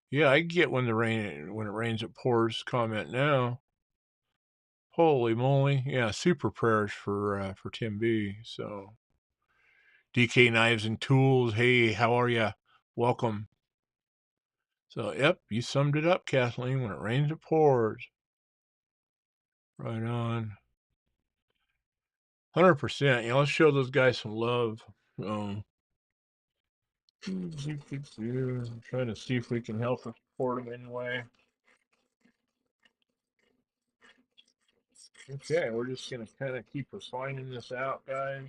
Yeah, I get when it rains it pours comment now. Holy moly. Yeah, super prayers for Tim B. So DK Knives and Tools. Hey, how are ya? Welcome. So, yep, you summed it up, Kathleen. When it rains, it pours. Right on. 100%. Yeah, let's show those guys some love. I'm trying to see if we can help support them anyway. Okay, we're just going to kind of keep refining this out, guys.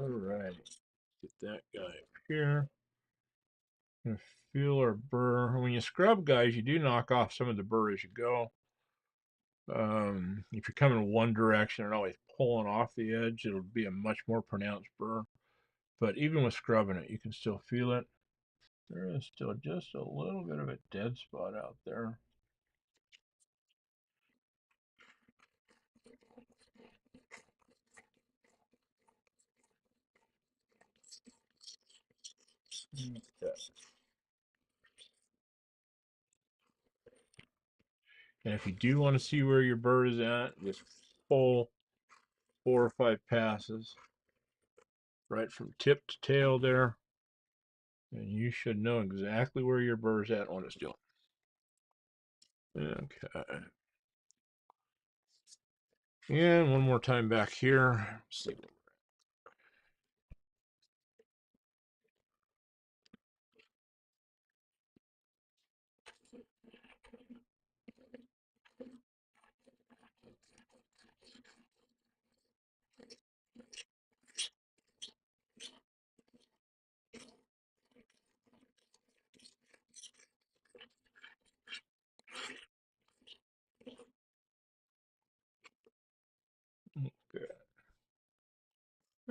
All right, get that guy up here. And feel our burr. When you scrub, guys, you do knock off some of the burr as you go. If you're coming one direction and always pulling off the edge, it'll be a much more pronounced burr. But even with scrubbing it, you can still feel it. There is still just a little bit of a dead spot out there. Okay. And if you do want to see where your burr is at, just pull 4 or 5 passes right from tip to tail there. And you should know exactly where your burr is at and what it's doing. Okay. And one more time back here. See.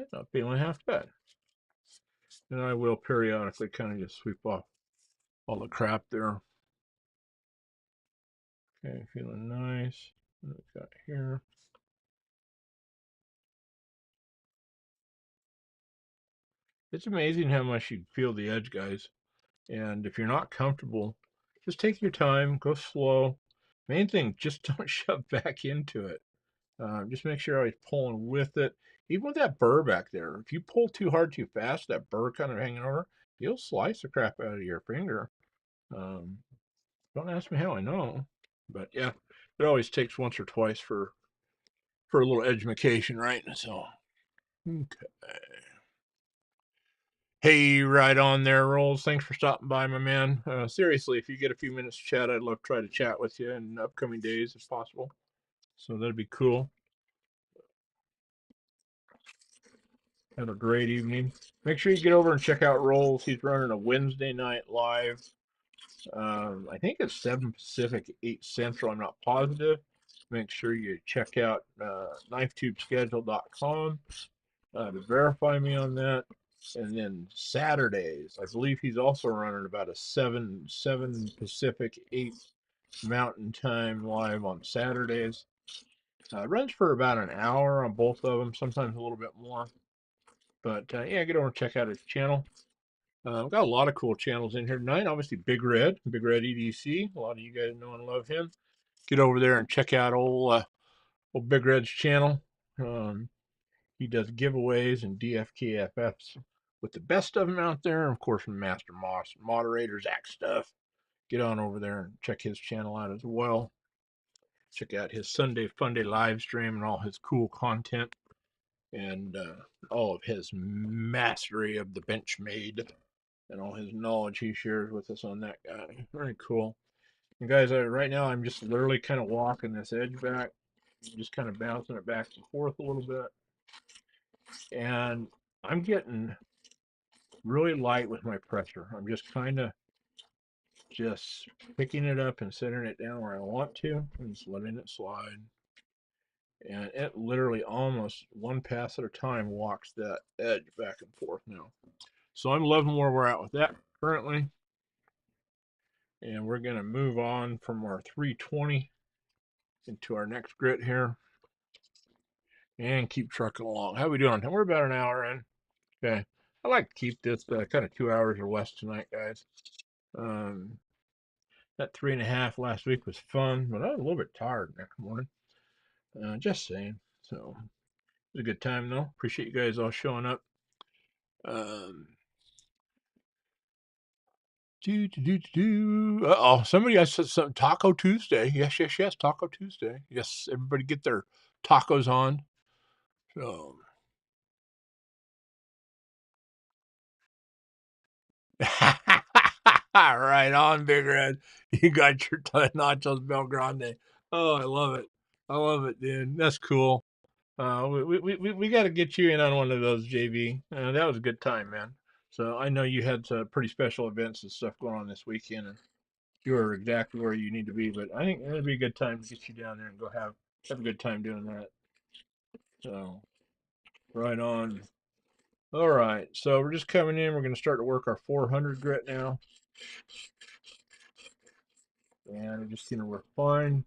Okay. Not feeling half bad. And I will periodically kind of just sweep off all the crap there. Okay, feeling nice. What we got here? It's amazing how much you feel the edge, guys. And if you're not comfortable, just take your time, go slow. Main thing, just don't shove back into it. Just make sure you're always pulling with it. Even with that burr back there, if you pull too hard too fast, that burr kind of hanging over, you'll slice the crap out of your finger. Um, don't ask me how I know, but yeah, it always takes once or twice for a little education, right? So, okay. Hey, right on there, Rolls. Thanks for stopping by, my man. Seriously, if you get a few minutes to chat, I'd love to try to chat with you in upcoming days if possible. So that'd be cool. Have a great evening. Make sure you get over and check out Rolls. He's running a Wednesday night live. I think it's 7 Pacific, 8 Central. I'm not positive. Make sure you check out knifetubeschedule.com to verify me on that. And then Saturdays, I believe he's also running about a 7 Pacific, 8 Mountain Time live on Saturdays. Runs for about an hour on both of them, sometimes a little bit more. But yeah, get over and check out his channel. We've got a lot of cool channels in here tonight. Obviously, Big Red EDC. A lot of you guys know and love him. Get over there and check out old Big Red's channel. He does giveaways and DFKFFs with the best of them out there. Of course, from Master Moss, moderators, act stuff. Get on over there and check his channel out as well. Check out his Sunday Funday live stream and all his cool content and all of his mastery of the Benchmade and all his knowledge he shares with us on that guy. Very cool. And guys, right now I'm just literally kind of walking this edge back, just kind of bouncing it back and forth a little bit. And I'm getting really light with my pressure. I'm just kind of just picking it up and setting it down where I want to and just letting it slide. And it literally almost one pass at a time walks that edge back and forth now. So I'm loving where we're at with that currently. And we're going to move on from our 320 into our next grit here and keep trucking along. How are we doing? We're about an hour in. Okay. I like to keep this kind of 2 hours or less tonight, guys. That 3.5 last week was fun, but I was a little bit tired next morning. Just saying. So it was a good time though. Appreciate you guys all showing up. Oh, somebody I said some Taco Tuesday. Yes, Taco Tuesday. Yes, everybody get their tacos on. So, right on, Big Red. You got your nachos Belgrande. Oh, I love it. I love it, dude. That's cool. We got to get you in on one of those, JV. That was a good time, man. So I know you had pretty special events and stuff going on this weekend, and you are exactly where you need to be. But I think it'd be a good time to get you down there and go have a good time doing that. So right on. All right, so we're just coming in. We're going to start to work our 400 grit now, and we're just going to refine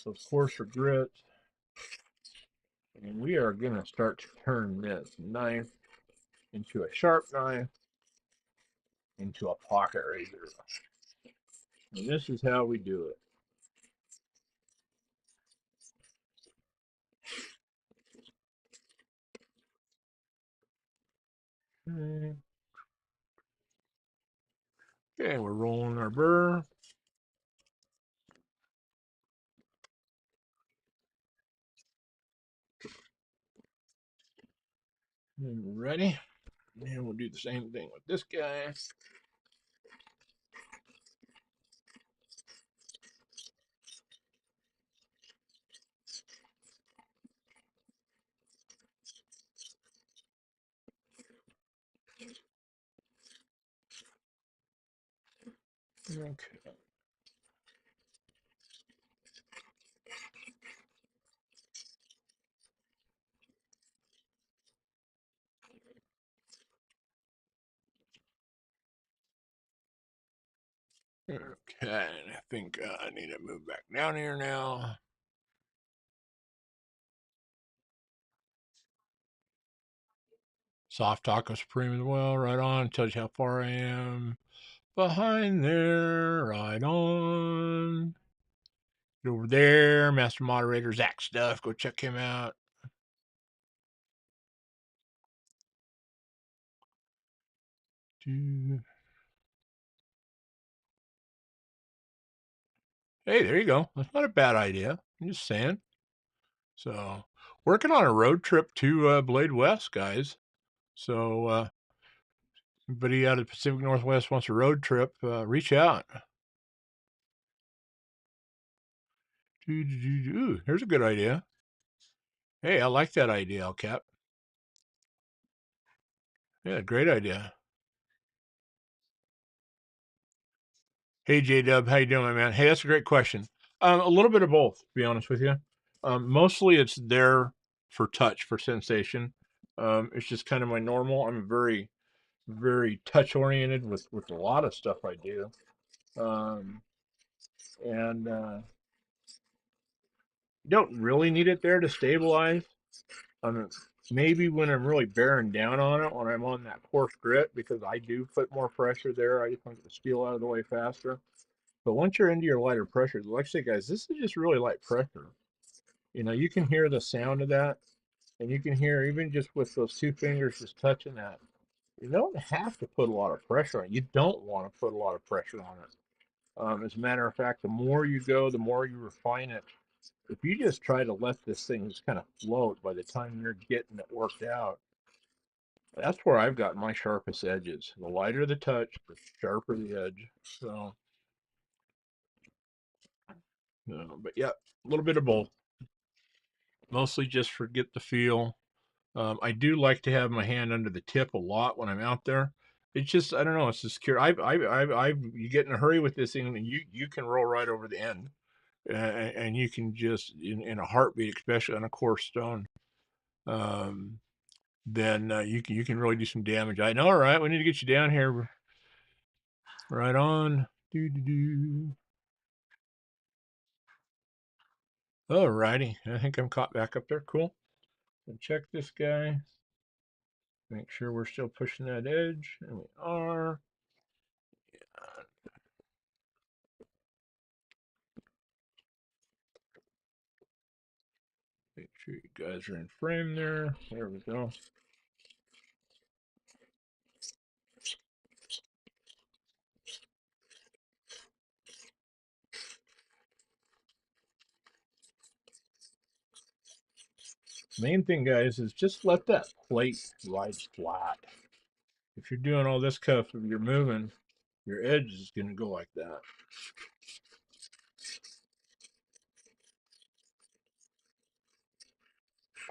those coarser grits, and we are going to start to turn this knife into a sharp knife, into a pocket razor. And this is how we do it. Okay, we're rolling our burr. And we're ready. And we'll do the same thing with this guy. Okay. Okay, I think I need to move back down here now. Soft Taco Supreme as well, right on. Tells you how far I am. Behind there, right on. Get over there, Master Moderator Zach Stuff. Go check him out. Hey, there you go. That's not a bad idea. I'm just saying. So, working on a road trip to Blade West, guys. So, anybody out of the Pacific Northwest wants a road trip, reach out. Ooh, here's a good idea. Hey, I like that idea, Alcap. Yeah, great idea. Hey, J-Dub, how you doing, my man? Hey, that's a great question. A little bit of both, to be honest with you. Mostly it's there for touch, for sensation. It's just kind of my normal. I'm very, very touch-oriented with a lot of stuff I do. And you don't really need it there to stabilize. Um, Maybe when I'm really bearing down on it, when I'm on that coarse grit, because I do put more pressure there. I just want the steel out of the way faster. But once you're into your lighter pressure, like I say, guys, this is just really light pressure. You know, you can hear the sound of that, and you can hear even just with those two fingers just touching that. You don't have to put a lot of pressure on it. You don't want to put a lot of pressure on it. As a matter of fact, the more you go, the more you refine it. If you just try to let this thing just kind of float by the time you're getting it worked out, that's where I've got my sharpest edges. The lighter the touch, the sharper the edge. So, but yeah, a little bit of both. Mostly just forget the feel. I do like to have my hand under the tip a lot when I'm out there. It's just I don't know. It's just secure. You get in a hurry with this thing, and you can roll right over the end, and you can just in a heartbeat, especially on a coarse stone. Um, then you can really do some damage. I know. All right, we need to get you down here. Right on. Do do do. All righty. I think I'm caught back up there. Cool. And check this guy. Make sure we're still pushing that edge, and we are. Make sure you guys are in frame there. There we go. Main thing, guys, is just let that plate ride flat. If you're doing all this stuff, if you're moving, your edge is going to go like that.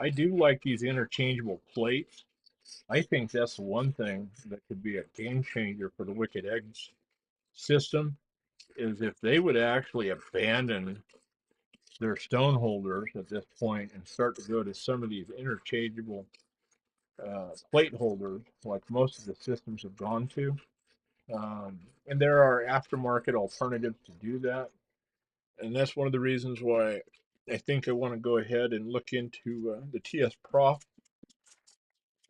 I do like these interchangeable plates. I think that's one thing that could be a game changer for the Wicked Eggs system, is if they would actually abandon their stone holders at this point and start to go to some of these interchangeable plate holders, like most of the systems have gone to. And there are aftermarket alternatives to do that. And that's one of the reasons why I think I want to go ahead and look into the TS Prof.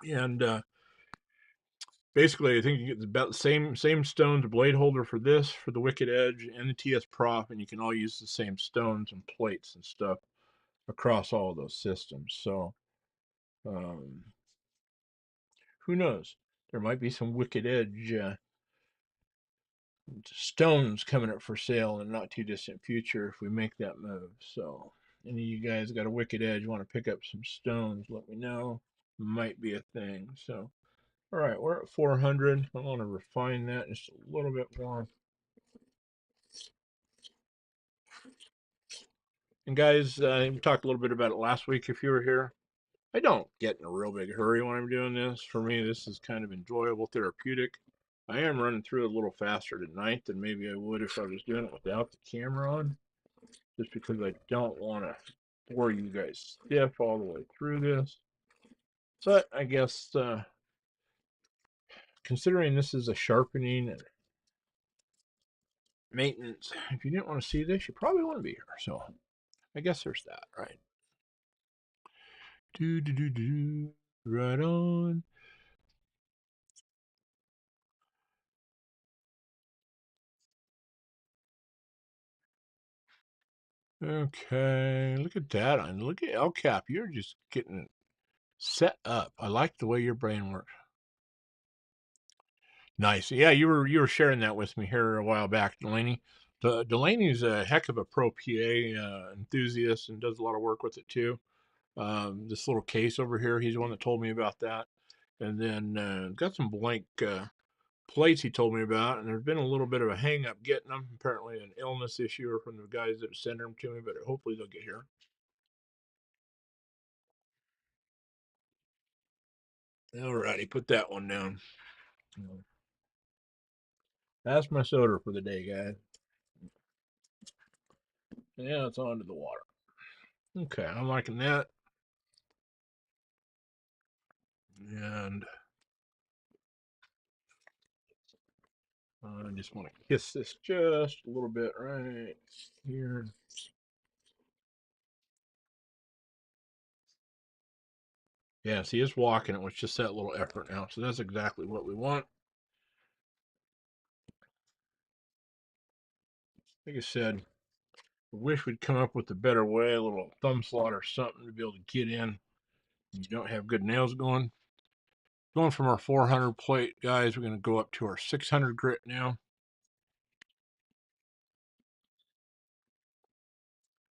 And basically, I think you get about the same stones blade holder for this, for the Wicked Edge, and the TS Prof, and you can all use the same stones and plates and stuff across all of those systems. So, um, who knows? There might be some Wicked Edge stones coming up for sale in the not too distant future if we make that move. So, any of you guys got a Wicked Edge, want to pick up some stones, let me know. Might be a thing. So, all right, we're at 400. I want to refine that just a little bit more. And guys, we talked a little bit about it last week if you were here. I don't get in a real big hurry when I'm doing this. For me, this is kind of enjoyable, therapeutic. I am running through it a little faster tonight than maybe I would if I was doing it without the camera on, just because I don't want to bore you guys stiff all the way through this. But I guess considering this is a sharpening and maintenance, if you didn't want to see this, you probably wouldn't be here. So I guess there's that, right? Right on. Okay, look at that. And look at El Cap. You're just getting set up. I like the way your brain works. Nice. Yeah, you were sharing that with me here a while back, Delaney. Delaney's a heck of a pro PA enthusiast and does a lot of work with it too. This little case over here, he's the one that told me about that. And then got some blank plates he told me about, and there's been a little bit of a hang up getting them. Apparently, an illness issue from the guys that sent them to me, but hopefully they'll get here. Alrighty, put that one down. That's my soda for the day, guys. Yeah, it's on to the water. Okay, I'm liking that. And I just want to kiss this just a little bit right here. Yeah, see, it's walking it with just that little effort now. So that's exactly what we want. Like I said, I wish we'd come up with a better way, a little thumb slot or something to be able to get in. You don't have good nails going. Going from our 400 plate, guys, we're going to go up to our 600 grit now.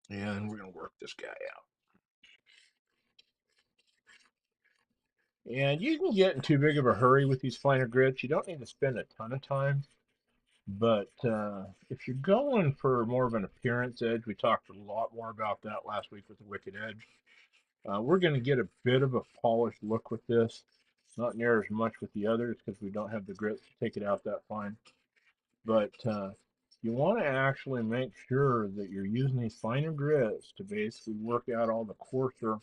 And we're going to work this guy out. And you can get in too big of a hurry with these finer grits. You don't need to spend a ton of time. But if you're going for more of an appearance edge, we talked a lot more about that last week with the Wicked Edge. We're going to get a bit of a polished look with this. Not near as much with the others because we don't have the grits to take it out that fine. But you want to actually make sure that you're using these finer grits to basically work out all the coarser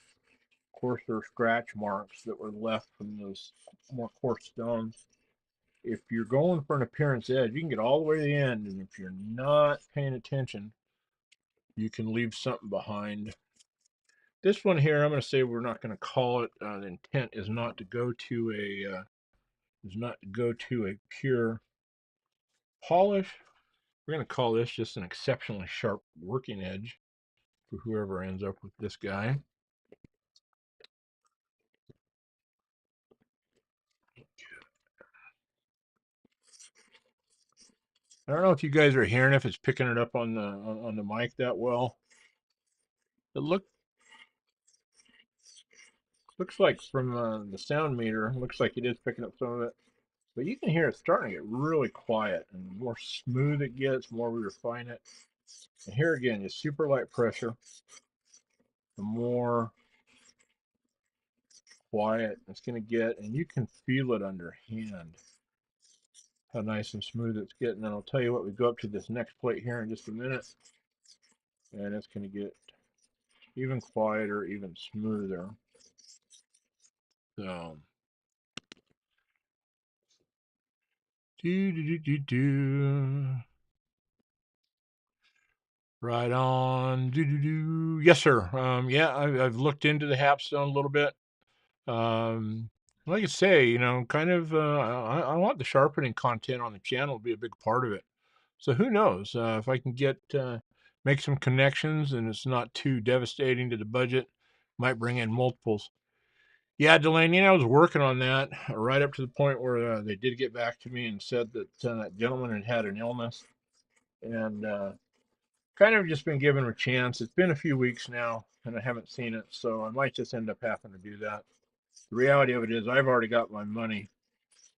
scratch marks that were left from those more coarse stones. If you're going for an appearance edge, you can get all the way to the end, and if you're not paying attention, you can leave something behind. This one here, I'm going to say we're not going to call it. The intent is not to go to a pure polish. We're going to call this just an exceptionally sharp working edge for whoever ends up with this guy. I don't know if you guys are hearing, if it's picking it up on the mic that well. It looked Looks like from the sound meter, looks like it is picking up some of it. But you can hear it's starting to get really quiet, and the more smooth it gets, the more we refine it. And here again, just super light pressure, the more quiet it's going to get, and you can feel it under hand, how nice and smooth it's getting. And I'll tell you what, we go up to this next plate here in just a minute, and it's going to get even quieter, even smoother. So, right on. Yes, sir. Yeah, I've looked into the Hapstone a little bit. Like I say, kind of, I want the sharpening content on the channel to be a big part of it. So who knows, if I can make some connections and it's not too devastating to the budget, might bring in multiples. Yeah, Delaney, I was working on that right up to the point where they did get back to me and said that that gentleman had an illness, and kind of just been giving him a chance. It's been a few weeks now, and I haven't seen it, so I might just end up having to do that. The reality of it is I've already got my money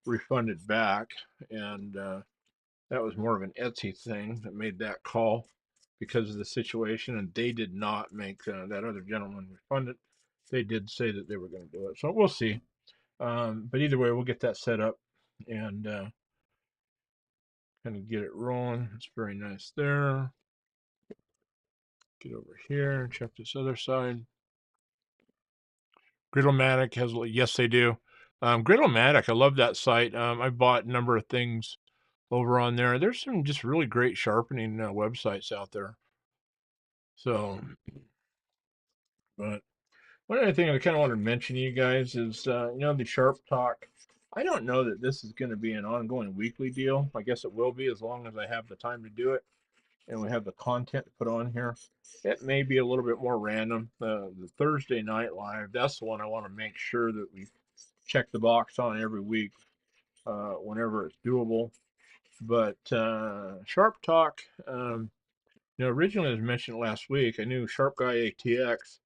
refunded back, and that was more of an Etsy thing that made that call because of the situation, and they did not make that other gentleman refund it. They did say that they were going to do it, so we'll see. But either way, we'll get that set up and kind of get it rolling. It's very nice there. Get over here and check this other side. Griddle-matic has, yes, they do. Griddle-matic, I love that site. I bought a number of things over on there. There's some just really great sharpening websites out there. So, but one other thing I kind of wanted to mention to you guys is, the Sharp Talk. I don't know that this is going to be an ongoing weekly deal. I guess it will be as long as I have the time to do it and we have the content to put on here. It may be a little bit more random. The Thursday night live, that's the one I want to make sure that we check the box on every week whenever it's doable. But Sharp Talk, originally as mentioned last week, I knew Sharp Guy ATX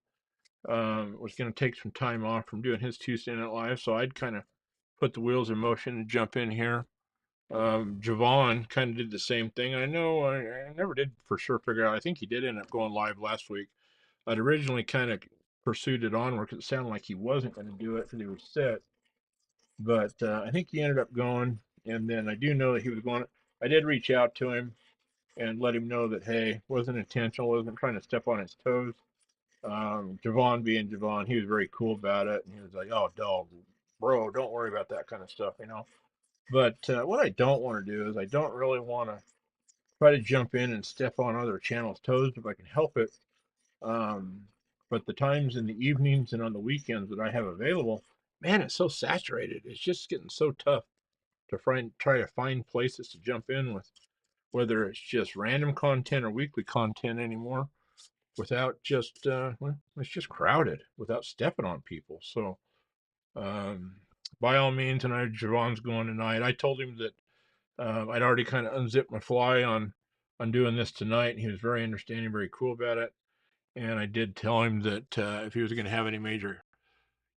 was going to take some time off from doing his Tuesday Night Live, so I'd kind of put the wheels in motion and jump in here. Javon kind of did the same thing. I know I never did for sure figure out. I think he did end up going live last week. I'd originally kind of pursued it onward because it sounded like he wasn't going to do it because he was sick. But I think he ended up going, and then I do know that he was going. I did reach out to him and let him know that, hey, wasn't intentional, wasn't trying to step on his toes. Javon being Javon, he was very cool about it, and he was like, "Oh, dog, bro, don't worry about that kind of stuff." But what I don't want to do is I don't really want to try to jump in and step on other channels' toes if I can help it. Um, but the times in the evenings and on the weekends that I have available, man, it's so saturated. It's just getting so tough to try to find places to jump in with, whether it's just random content or weekly content anymore, without just well, it's just crowded without stepping on people. So um, by all means, and I Javon's going tonight. I told him that I'd already kind of unzipped my fly on doing this tonight, and he was very understanding, very cool about it. And I did tell him that if he was going to have any major,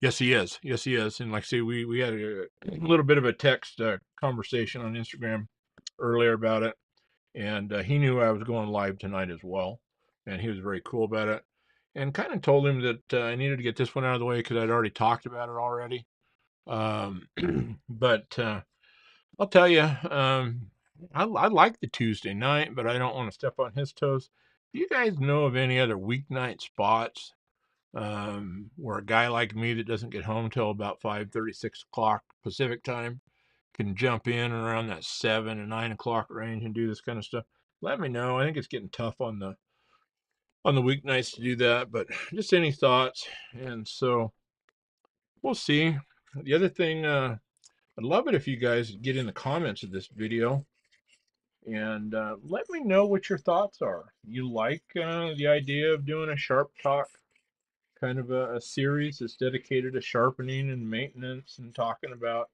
yes, he is. Yes, he is. And like I say, we had a little bit of a text conversation on Instagram earlier about it, and he knew I was going live tonight as well, and he was very cool about it. And kind of told him that I needed to get this one out of the way because I'd already talked about it already. Um, but I'll tell you, I like the Tuesday night, but I don't want to step on his toes. Do you guys know of any other weeknight spots where a guy like me that doesn't get home till about 5:30, 6 o'clock Pacific time can jump in around that 7 and 9 o'clock range and do this kind of stuff? Let me know. I think it's getting tough on the weeknights to do that, but just any thoughts. And so we'll see. The other thing, I'd love it if you guys get in the comments of this video and let me know what your thoughts are. You like the idea of doing a Sharp Talk kind of a series that's dedicated to sharpening and maintenance and talking about,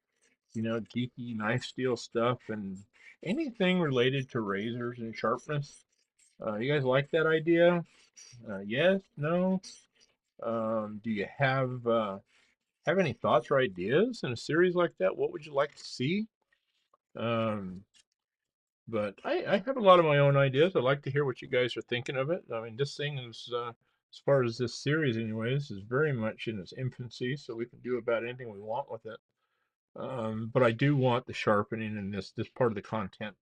geeky knife steel stuff and anything related to razors and sharpness? You guys like that idea? Yes? No? Do you have have any thoughts or ideas in a series like that, what would you like to see? But I have a lot of my own ideas. I'd like to hear what you guys are thinking of it. I mean, this thing is, as far as this series, anyways, is very much in its infancy, so we can do about anything we want with it. But I do want the sharpening and this part of the content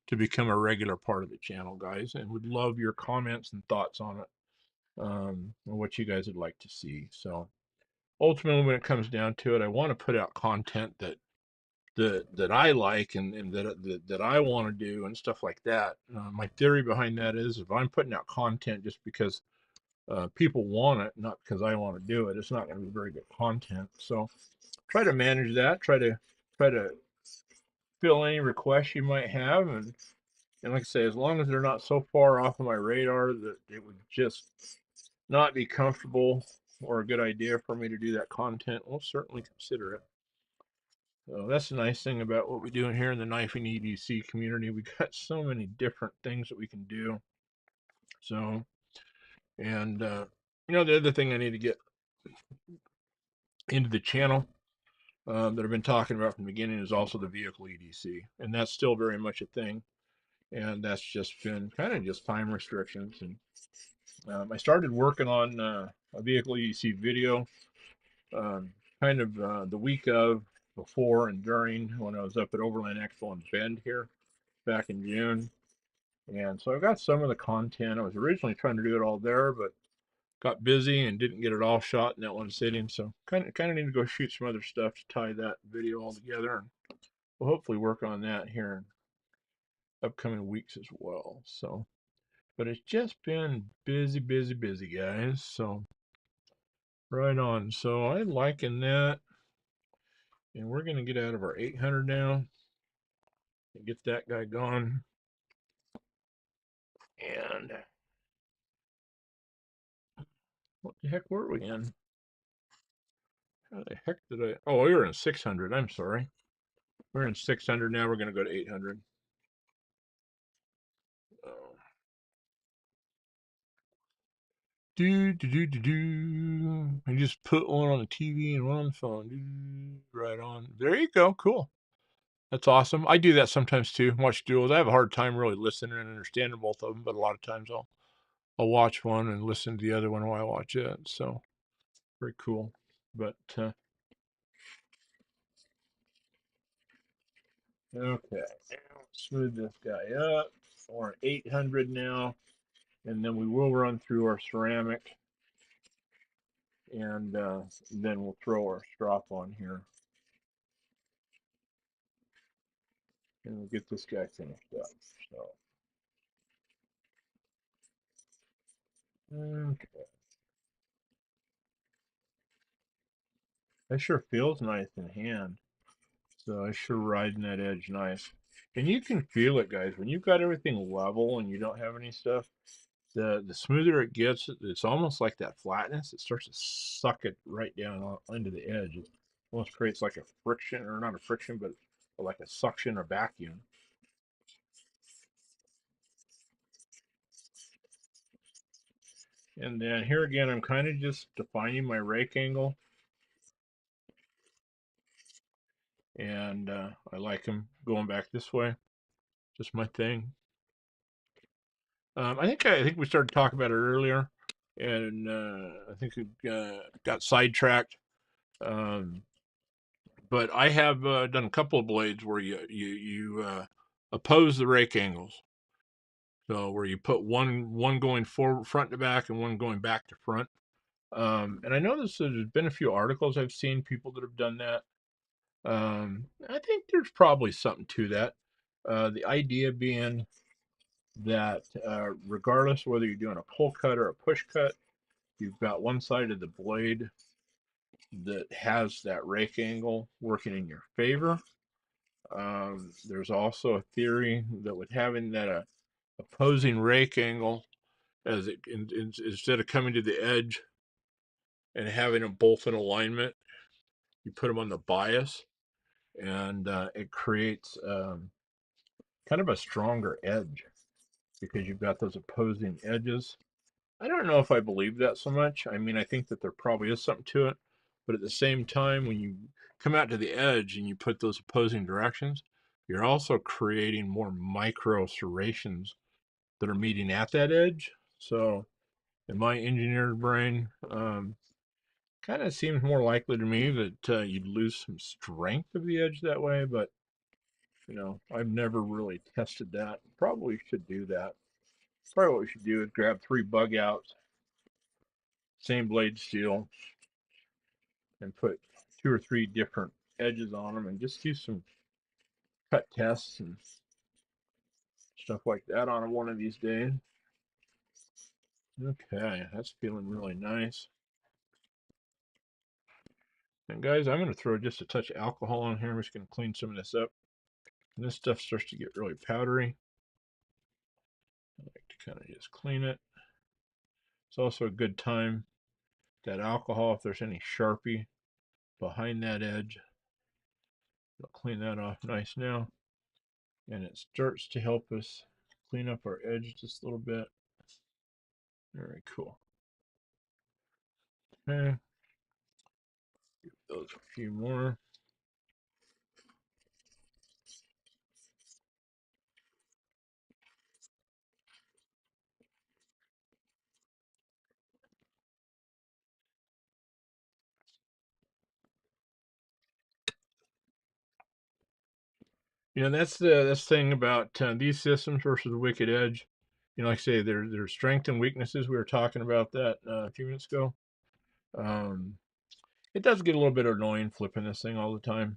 to become a regular part of the channel, guys, and would love your comments and thoughts on it, and what you guys would like to see. So ultimately, when it comes down to it, I want to put out content that I like and that I want to do and stuff like that. My theory behind that is if I'm putting out content just because people want it, not because I want to do it, it's not going to be very good content. So try to manage that. Try to fill any requests you might have, and like I say, as long as they're not so far off of my radar that it would just not be comfortable or a good idea for me to do that content, we'll certainly consider it. So that's the nice thing about what we do in here in the knifing EDC community. We got so many different things that we can do. So, and the other thing I need to get into the channel that I've been talking about from the beginning is also the vehicle EDC, and that's still very much a thing. And that's just been kind of just time restrictions. And I started working on a vehicle EDC video um, kind of the week of, before, and during when I was up at Overland Expo in Bend here back in June. And so I got some of the content. I was originally trying to do it all there, but got busy and didn't get it all shot in that one sitting. So kind of need to go shoot some other stuff to tie that video all together, and we'll hopefully work on that here in upcoming weeks as well. So, but it's just been busy, busy, busy, guys. So right on. So I'm liking that, and we're gonna get out of our 800 now and get that guy gone. And what the heck were we in? How the heck did I? Oh, we were in 600. I'm sorry. We're in 600 now. We're going to go to 800. Oh. I just put one on the TV and one on the phone. Right on. There you go. Cool. That's awesome. I do that sometimes too. Watch duels. I have a hard time really listening and understanding both of them, but a lot of times I'll watch one and listen to the other one while I watch it. So very cool. But okay, smooth this guy up. We're at 800 now, and then we will run through our ceramic, and then we'll throw our strop on here, and we'll get this guy finished up. So, okay, that sure feels nice in hand. So I sure riding that edge nice. And you can feel it, guys, when you've got everything level and you don't have any stuff. The smoother it gets, it's almost like that flatness. It starts to suck it right down into the edge. It almost creates like a friction, or not a friction, but like a suction or vacuum. And then here again, I'm kind of just defining my rake angle. And I like them going back this way. Just my thing. I think we started talking about it earlier, and I think we got sidetracked. Um, but I have done a couple of blades where you oppose the rake angles. So where you put one going forward, front to back, and one going back to front. And I know there's been a few articles I've seen people that have done that. I think there's probably something to that. The idea being that regardless whether you're doing a pull cut or a push cut, you've got one side of the blade that has that rake angle working in your favor. There's also a theory that with having that opposing rake angle, as instead of coming to the edge and having them both in alignment, you put them on the bias, and it creates kind of a stronger edge because you've got those opposing edges. I don't know if I believe that so much. I mean, I think that there probably is something to it, But at the same time, when you come out to the edge and you put those opposing directions, you're also creating more micro serrations that are meeting at that edge. So in my engineered brain, kind of seems more likely to me that you'd lose some strength of the edge that way, but I've never really tested that. Probably should do that. Probably what we should do is grab 3 bug outs, same blade steel, and put 2 or 3 different edges on them and just do some cut tests and stuff like that on them one of these days. Okay, that's feeling really nice. And guys, I'm going to throw just a touch of alcohol on here. I'm just going to clean some of this up. And this stuff starts to get really powdery. I like to kind of just clean it. It's also a good time, that alcohol, if there's any Sharpie behind that edge, I'll clean that off nice now. And it starts to help us clean up our edge just a little bit. Very cool. Okay. Give those a few more. That's the thing about these systems versus the Wicked Edge. Like I say, there's strength and weaknesses. We were talking about that a few minutes ago. It does get a little bit annoying flipping this thing all the time.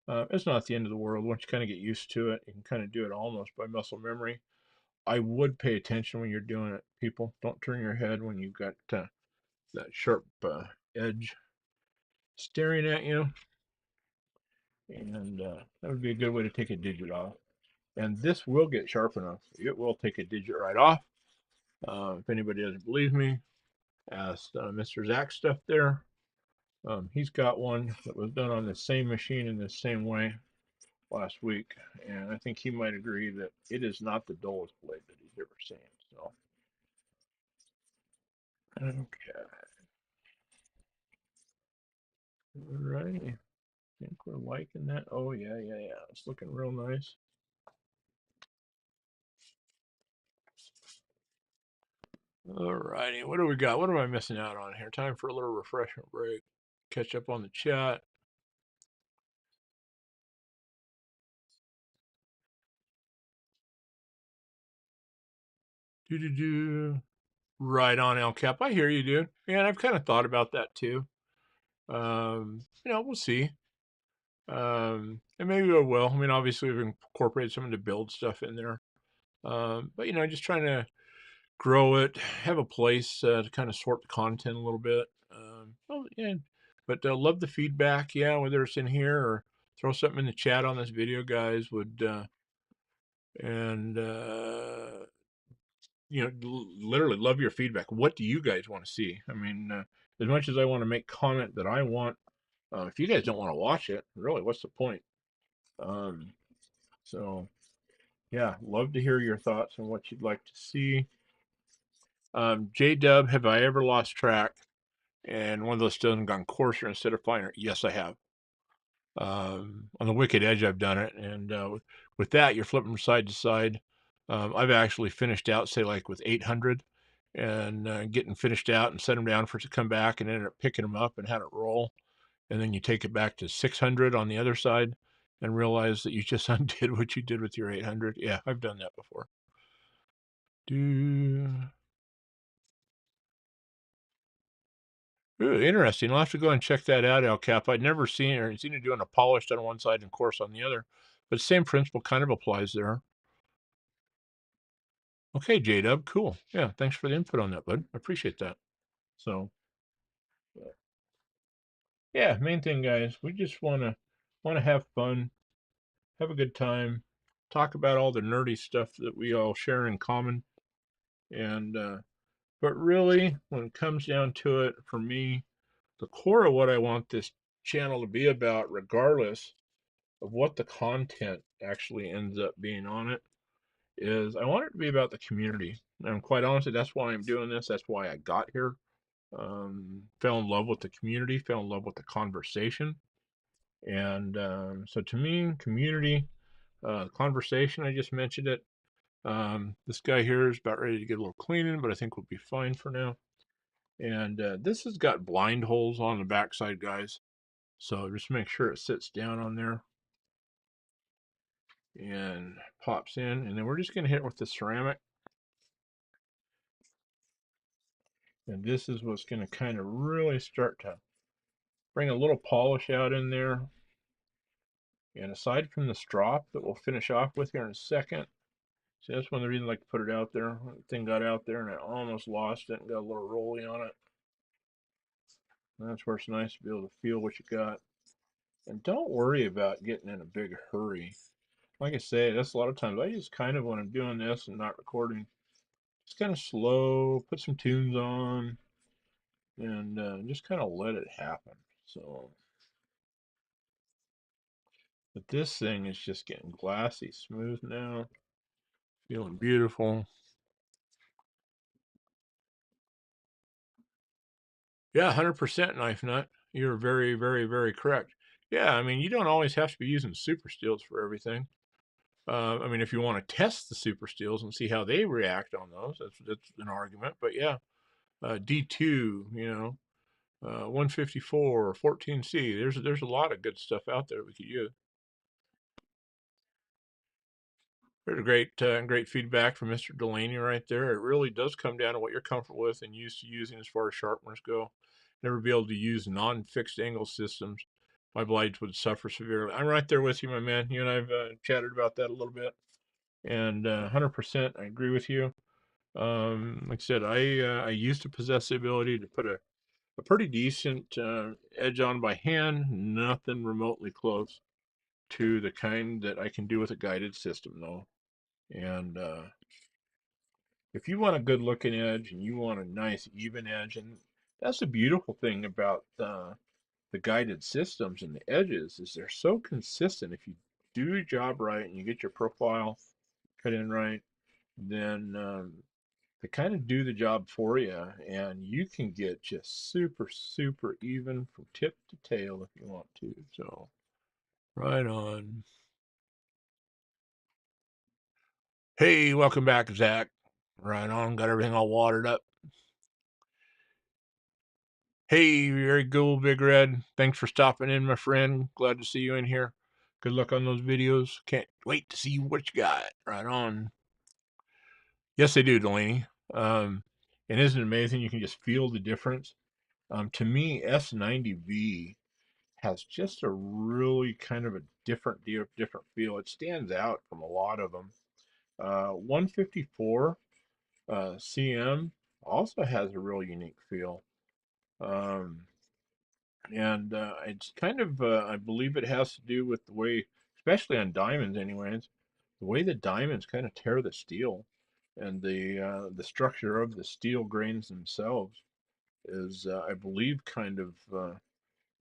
It's not the end of the world. Once you kind of get used to it, you can kind of do it almost by muscle memory. I would pay attention when you're doing it, people. Don't turn your head when you've got that sharp edge staring at you. And that would be a good way to take a digit off. And this will get sharp enough. It will take a digit right off. If anybody doesn't believe me, ask Mr. Zach stuff there. He's got one that was done on the same machine in the same way last week, and I think he might agree that it is not the dullest blade that he's ever seen. So, okay, all right. I think we're liking that. Oh yeah. It's looking real nice. All righty, what do we got? What am I missing out on here? Time for a little refreshment break. Catch up on the chat. Do. Right on, El Cap. I hear you, dude. Yeah, and I've kind of thought about that too. We'll see. And maybe I will. I mean, obviously, we've incorporated some of the build stuff in there. But just trying to grow it, have a place to kind of sort the content a little bit. Yeah, but love the feedback. Yeah, whether it's in here or throw something in the chat on this video, guys. And literally love your feedback. What do you guys want to see? I mean, as much as I want to make comment that I want, if you guys don't want to watch it, really, what's the point? Um, so yeah, love to hear your thoughts on what you'd like to see. J Dub, have I ever lost track and one of those stones gone coarser instead of finer? Yes, I have. On the Wicked Edge, I've done it, and with that, you're flipping from side to side. I've actually finished out, say, like with 800, and getting finished out and set them down for it to come back, and ended up picking them up and had it roll, and then you take it back to 600 on the other side, and realize that you just undid what you did with your 800. Yeah, I've done that before. Ooh, interesting. I'll have to go and check that out, El Cap. I'd never seen it doing a polished on one side and coarse on the other, but same principle kind of applies there. Okay, J-Dub, cool. Yeah, thanks for the input on that, bud. I appreciate that. So, yeah, main thing, guys, we just wanna have fun, have a good time, talk about all the nerdy stuff that we all share in common, and but really, when it comes down to it, for me, the core of what I want this channel to be about, regardless of what the content actually ends up being on it, is I want it to be about the community. And quite honestly, that's why I'm doing this. That's why I got here. Fell in love with the community, fell in love with the conversation. And so to me, community, conversation, I just mentioned it. This guy here is about ready to get a little cleaning, but I think we'll be fine for now. And this has got blind holes on the backside, guys. So just make sure it sits down on there and pops in. And then we're just going to hit it with the ceramic. And this is what's going to kind of really start to bring a little polish out in there. And aside from the strop that we'll finish off with here in a second, see, that's one of the reasons I like to put it out there. The thing got out there and I almost lost it and got a little rolly on it. And that's where it's nice to be able to feel what you got. And don't worry about getting in a big hurry. Like I say, that's a lot of times I just kind of, when I'm doing this and not recording, just kind of slow, put some tunes on, and just kind of let it happen. So, but this thing is just getting glassy smooth now, feeling beautiful. Yeah, 100% knife nut. You're very, very, very correct. Yeah, I mean, you don't always have to be using super steels for everything. I mean, if you want to test the super steels and see how they react on those, that's an argument. But yeah, D2, 154, 14C. There's a lot of good stuff out there we could use. There's a great feedback from Mr. Delaney right there. It really does come down to what you're comfortable with and used to using as far as sharpeners go. Never be able to use non-fixed angle systems. My blades would suffer severely. I'm right there with you, my man. You and I've chatted about that a little bit, and 100%, I agree with you. Like I said, I used to possess the ability to put a pretty decent edge on by hand. Nothing remotely close to the kind that I can do with a guided system, though. And if you want a good looking edge and you want a nice even edge, and that's the beautiful thing about the guided systems and the edges is they're so consistent. If you do your job right and you get your profile cut in right, then they kind of do the job for you, and you can get just super even from tip to tail if you want to. So right on. Hey, welcome back, Zach. Right on. Got everything all watered up. Hey, very cool, Big Red. Thanks for stopping in, my friend. Glad to see you in here. Good luck on those videos. Can't wait to see what you got. Right on. Yes, they do, Delaney. And isn't it amazing? You can just feel the difference. To me, S90V has just a really kind of a different feel. It stands out from a lot of them. 154 CM also has a real unique feel. Um, and it's kind of, I believe it has to do with the way, especially on diamonds anyways, the way the diamonds kind of tear the steel, and the structure of the steel grains themselves is, I believe, kind of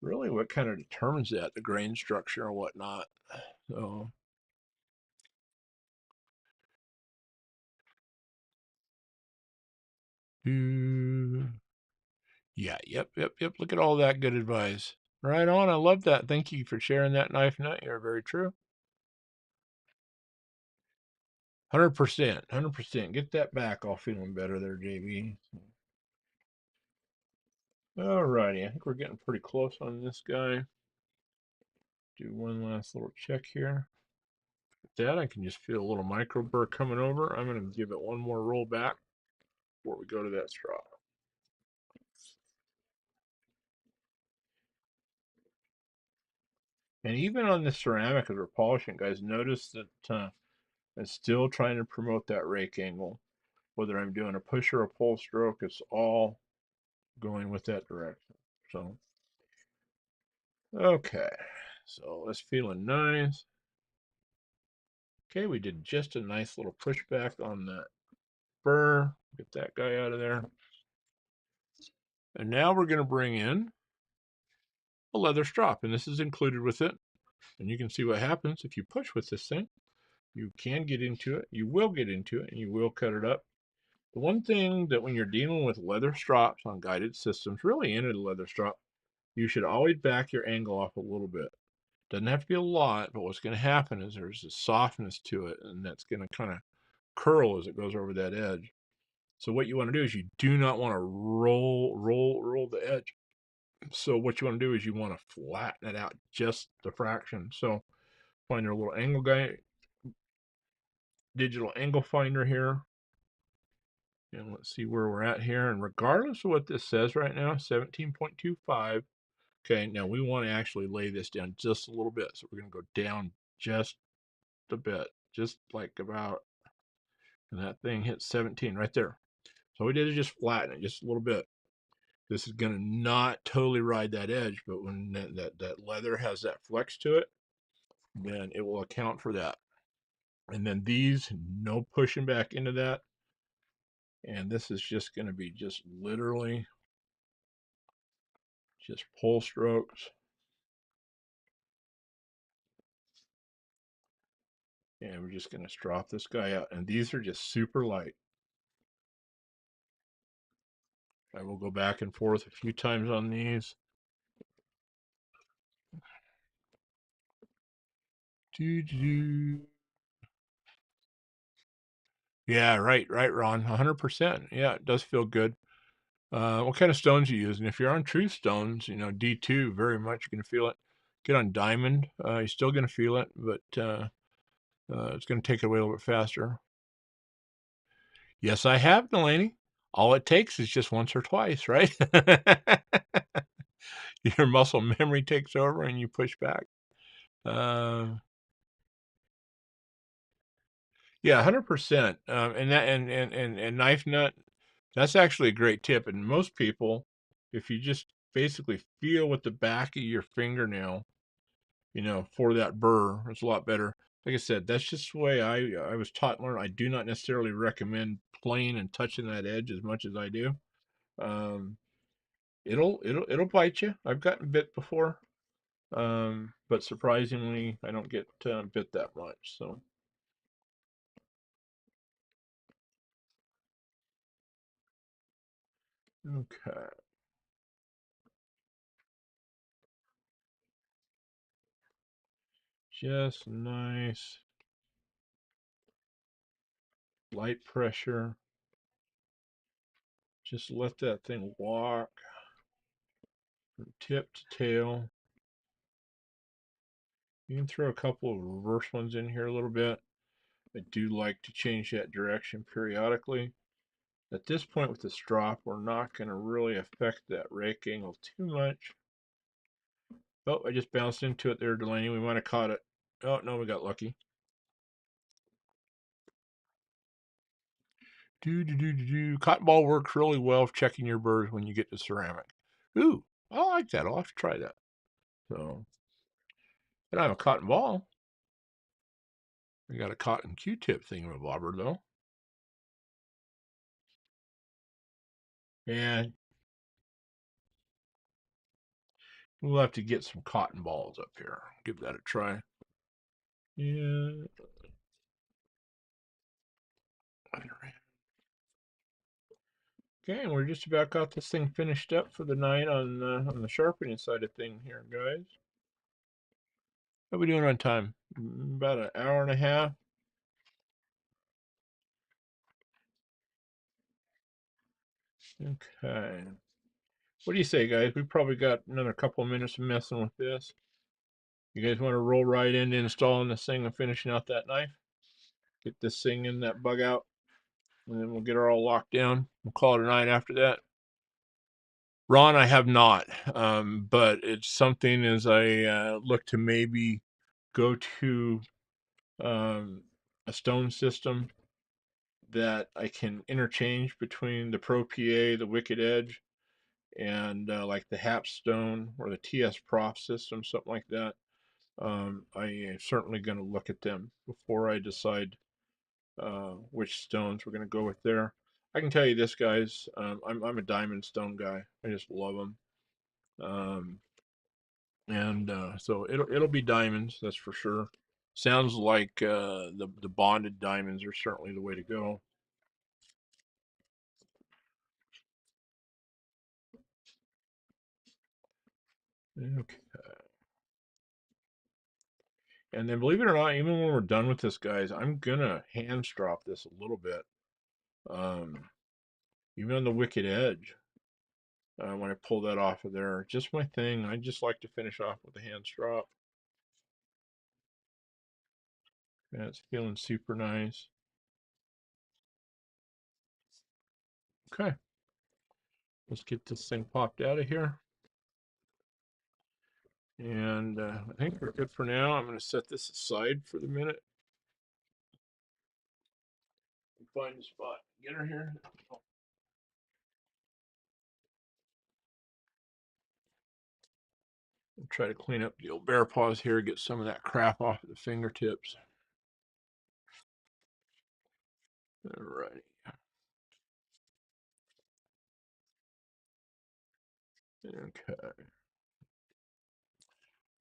really what kind of determines that, the grain structure and whatnot. So, yeah, yep. Look at all that good advice. Right on. I love that. Thank you for sharing that, knife nut. You're very true. 100%. 100%. Get that back all feeling better there, JB. Alrighty. I think we're getting pretty close on this guy. Do one last little check here. With that, I can just feel a little micro burr coming over. I'm going to give it one more roll back before we go to that straw. And even on the ceramic as we're polishing, guys, notice that I'm still trying to promote that rake angle. Whether I'm doing a push or a pull stroke, it's all going with that direction. So, okay. So that's feeling nice. Okay, we did just a nice little pushback on that burr. Get that guy out of there. And now we're going to bring in a leather strop, and this is included with it. And you can see what happens if you push with this thing. You can get into it, you will get into it, and you will cut it up. The one thing that when you're dealing with leather strops on guided systems, really any leather strop, you should always back your angle off a little bit. Doesn't have to be a lot, but what's going to happen is there's a softness to it, and that's going to kind of curl as it goes over that edge. So what you want to do is you do not want to roll the edge. So what you want to do is you want to flatten it out just a fraction. So find your little angle guide, digital angle finder here. And let's see where we're at here. And regardless of what this says right now, 17.25. Okay, now we want to actually lay this down just a little bit. So we're going to go down just a bit, just like about, and that thing hits 17 right there. So we did is just flatten it just a little bit. This is going to not totally ride that edge, but when that leather has that flex to it, then it will account for that. And then these, no pushing back into that. And this is just going to be just literally just pull strokes. And we're just going to strop this guy out. And these are just super light. I will go back and forth a few times on these. Yeah, right, Ron. 100%. Yeah, it does feel good. What kind of stones you using? If you're on truth stones, D2, very much going to feel it. Get on diamond, you're still going to feel it, but it's going to take it away a little bit faster. Yes, I have, Delaney. All it takes is just once or twice, right? Your muscle memory takes over and you push back. Yeah, 100%. And that and knife nut, that's actually a great tip. And most people, if you just basically feel with the back of your fingernail, for that burr, it's a lot better. Like I said, that's just the way I was taught and learned. I do not necessarily recommend playing and touching that edge as much as I do. Um, it'll bite you. I've gotten bit before, but surprisingly, I don't get bit that much. So okay, just nice light pressure. Just let that thing walk from tip to tail. You can throw a couple of reverse ones in here a little bit. I do like to change that direction periodically. At this point with the strop, we're not going to really affect that rake angle too much. Oh, I just bounced into it there, Delaney. We might have caught it. Oh, no, we got lucky. Cotton ball works really well for checking your burrs when you get to ceramic. Ooh, I like that. I'll have to try that. So, and I have a cotton ball. I got a cotton Q-tip thingamabobber, though. And we'll have to get some cotton balls up here. Give that a try. Yeah. Okay, and we're just about got this thing finished up for the night on the sharpening side of thing here, guys. How are we doing on time? About an hour and a half. Okay. What do you say, guys? We probably got another couple of minutes of messing with this. You guys want to roll right into installing this thing and finishing out that knife? Get this thing in, that bug out, and then we'll get her all locked down. We'll call it a night after that. Ron, I have not, but it's something as I look to maybe go to a stone system that I can interchange between the Pro PA, the Wicked Edge, and like the Hapstone or the TS Prof system, something like that. I am certainly going to look at them before I decide which stones we're going to go with there. I can tell you this, guys. I'm a diamond stone guy. I just love them. And so it'll be diamonds, that's for sure. Sounds like the bonded diamonds are certainly the way to go. Okay. And then believe it or not, even when we're done with this, guys, I'm gonna hand strop this a little bit. Even on the wicked edge. When I pull that off of there, just my thing. I just like to finish off with a hand strop. Yeah, it's feeling super nice. Okay, let's get this thing popped out of here. And I think we're good for now. I'm going to set this aside for the minute. Find a spot. Get her here. I'll try to clean up the old bear paws here, get some of that crap off of the fingertips. All right. Okay.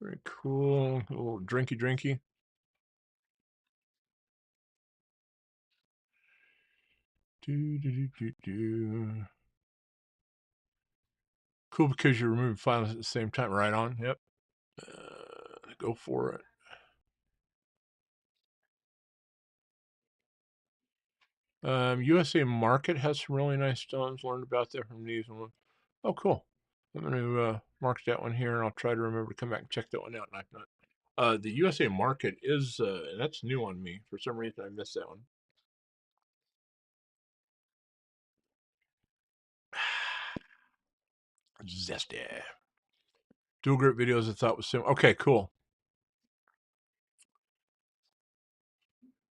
Very cool. A little drinky. Do. Cool because you're removing files at the same time. Right on. Yep. Go for it. USA Market has some really nice stones. Learned about that from these ones. Oh, cool. I'm going to mark that one here, and I'll try to remember to come back and check that one out. The USA Market is that's new on me. For some reason, I missed that one. Zesty. Dual grip videos I thought was similar. Okay, cool.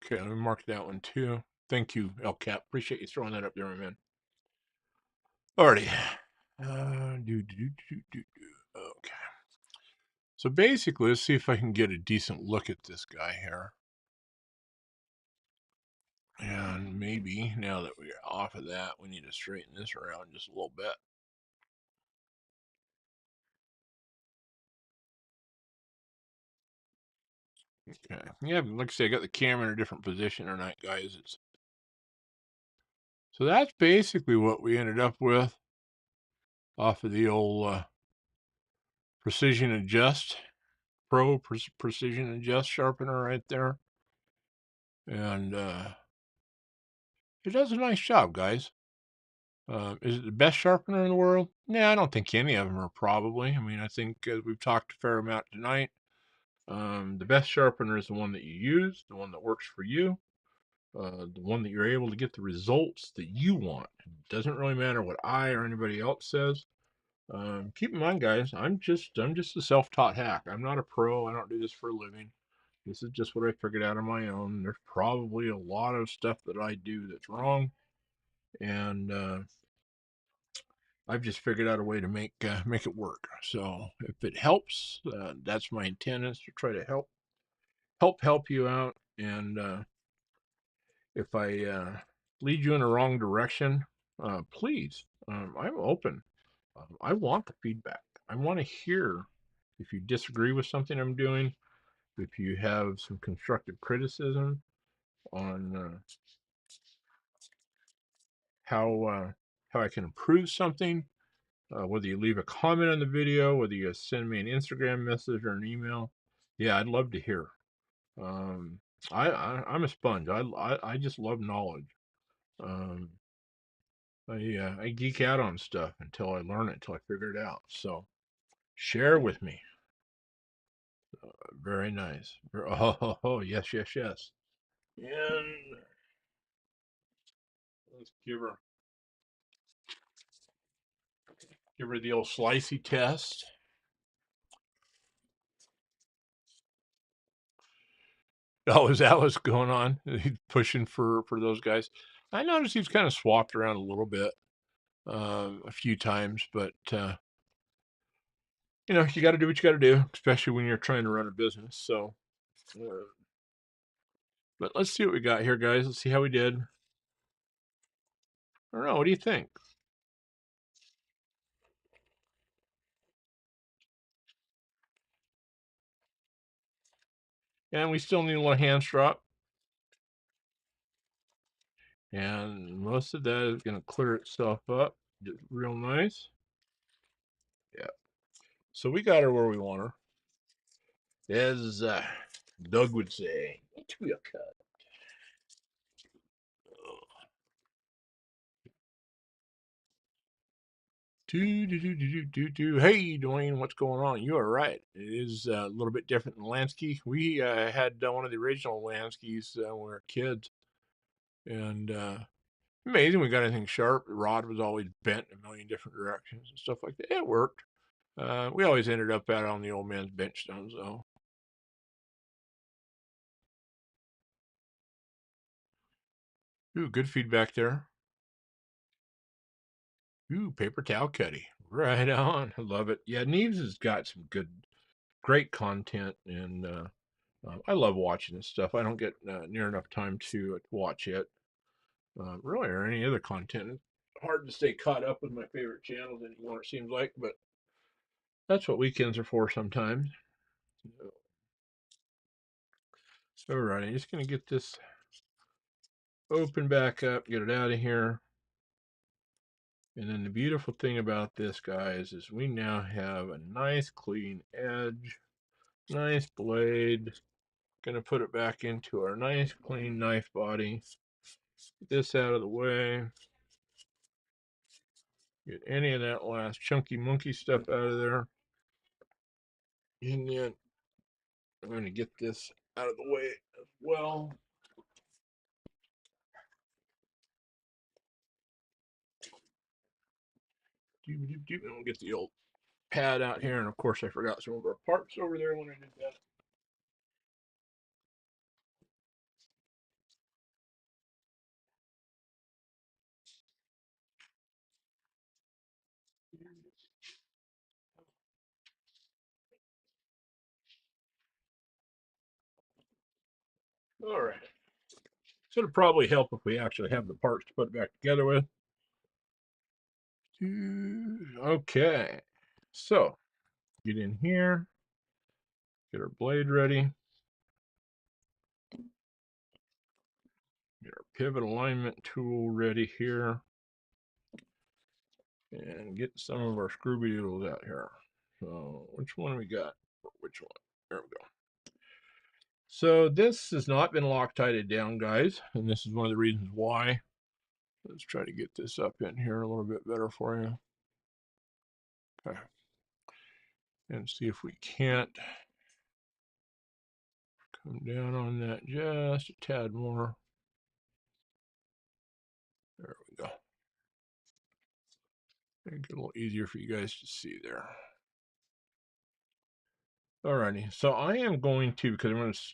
Okay, let me mark that one too. Thank you, El Cap. Appreciate you throwing that up there, my man. Alrighty. Okay. So basically, let's see if I can get a decent look at this guy here. And maybe now that we're off of that, we need to straighten this around just a little bit. Okay. Yeah, like I say, I got the camera in a different position tonight, guys. So that's basically what we ended up with off of the old Precision Adjust Pro Precision Adjust sharpener right there. And it does a nice job, guys. Is it the best sharpener in the world? Nah, I don't think any of them are probably. I mean, I think we've talked a fair amount tonight. The best sharpener is the one that you use, the one that works for you, the one that you're able to get the results that you want. It doesn't really matter what I or anybody else says. Keep in mind, guys, I'm just a self-taught hack. I'm not a pro. I don't do this for a living. This is just what I figured out on my own. There's probably a lot of stuff that I do that's wrong, and I've just figured out a way to make it work. So if it helps, that's my intent, is to try to help you out. And if I lead you in the wrong direction, please, I'm open. I want the feedback. I want to hear if you disagree with something I'm doing, if you have some constructive criticism on how I can improve something. Whether you leave a comment on the video, whether you send me an Instagram message or an email, yeah, I'd love to hear. Um, I'm a sponge. I just love knowledge. Um, I geek out on stuff until I learn it, until I figure it out. So share with me. Very nice. Oh, yes. And let's give her the old slicey test. Oh, is that what's going on? He's pushing for those guys. I noticed he's kind of swapped around a little bit, a few times, but you got to do what you got to do, especially when you're trying to run a business. So, uh, but let's see what we got here, guys. Let's see how we did. I don't know. What do you think? And we still need a little hand strop, and most of that is going to clear itself up, just real nice. Yeah. So we got her where we want her. As Doug would say, to your cut. Hey, Dwayne, what's going on? You are right. It is a little bit different than Lansky. We had one of the original Lanskys when we were kids, and amazing. We got anything sharp. The rod was always bent in a million different directions and stuff like that. It worked. We always ended up out on the old man's bench stones, though. Ooh, good feedback there. Ooh, paper towel cutty. Right on. I love it. Yeah, Neves has got some great content, and I love watching this stuff. I don't get near enough time to watch it, really, or any other content. It's hard to stay caught up with my favorite channels anymore, it seems like, but that's what weekends are for sometimes. All right, I'm just going to get this open back up, get it out of here. And then the beautiful thing about this, guys, is we now have a nice clean edge, nice blade. Going to put it back into our nice clean knife body. Get this out of the way. Get any of that last chunky monkey stuff out of there. And then I'm going to get this out of the way as well. And we'll get the old pad out here. And of course, I forgot some of our parts over there when I did that. All right. So it'll probably help if we actually have the parts to put it back together with. Okay. So get in here, get our blade ready, get our pivot alignment tool ready here, and get some of our screw doodles out here. So which one we got? Which one? There we go. So this has not been Loctited down, guys, and this is one of the reasons why. Let's try to get this up in here a little bit better for you. Okay. And see if we can't come down on that just a tad more. There we go. Make it a little easier for you guys to see there. Alrighty, so I am going to, because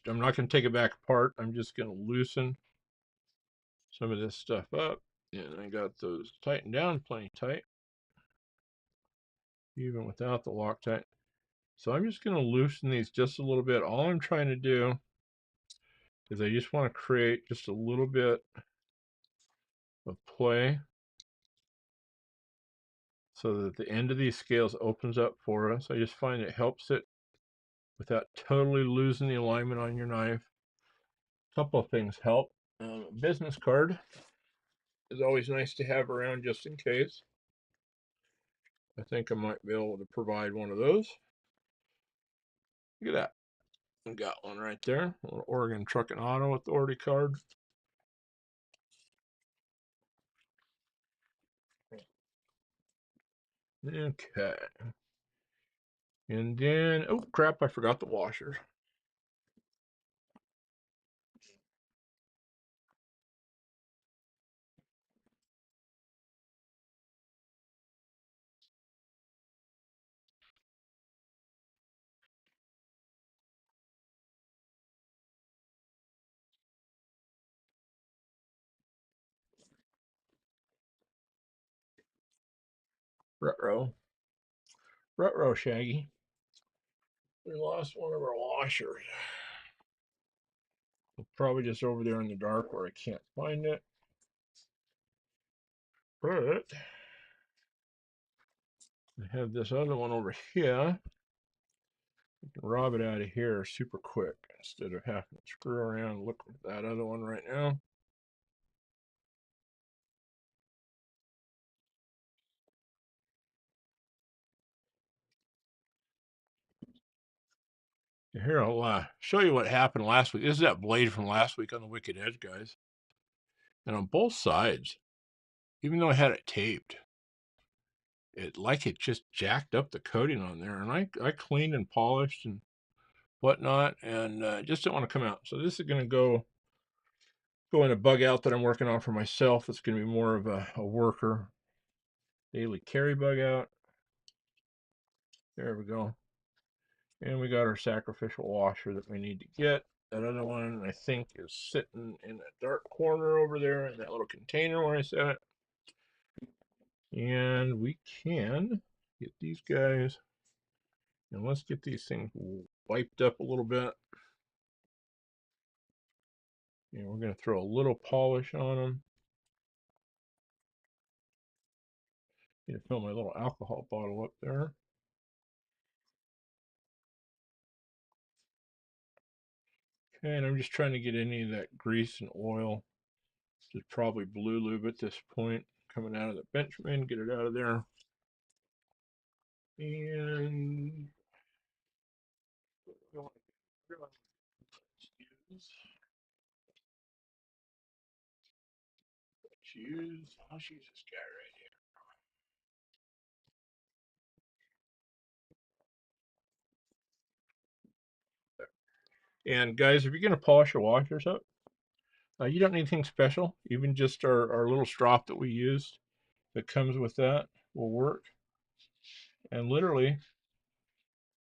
I'm not going to take it back apart. I'm just going to loosen some of this stuff up, and I got those tightened down plenty tight, even without the Loctite. So I'm just going to loosen these just a little bit. All I'm trying to do is I just want to create just a little bit of play so that the end of these scales opens up for us. I just find it helps it without totally losing the alignment on your knife. A couple of things help. A business card is always nice to have around just in case. I think I might be able to provide one of those. Look at that. I got one right there. Oregon Truck and Auto Authority card. Okay. And then, oh crap, I forgot the washers. Ruh-roh. Ruh-roh, Shaggy. We lost one of our washers. It's probably just over there in the dark where I can't find it. But I have this other one over here. You can rob it out of here super quick instead of having to screw around and look at that other one right now. Here, I'll show you what happened last week. This is that blade from last week on the Wicked Edge, guys. And on both sides, even though I had it taped, it just jacked up the coating on there. And I cleaned and polished and whatnot, and just didn't want to come out. So this is going to go in a bug out that I'm working on for myself. It's going to be more of a worker daily carry bug out. There we go. And we got our sacrificial washer that we need to get. That other one, I think, is sitting in that dark corner over there in that little container where I set it. And we can get these guys, and let's get these things wiped up a little bit. And we're going to throw a little polish on them. Need to fill my little alcohol bottle up there. Okay, and I'm just trying to get any of that grease and oil. This is probably blue lube at this point, coming out of the Benchman. Get it out of there. And let's I'll use this guy right here. And guys, if you're going to polish your washers up, you don't need anything special. Even just our little strop that we used that comes with that will work. And literally,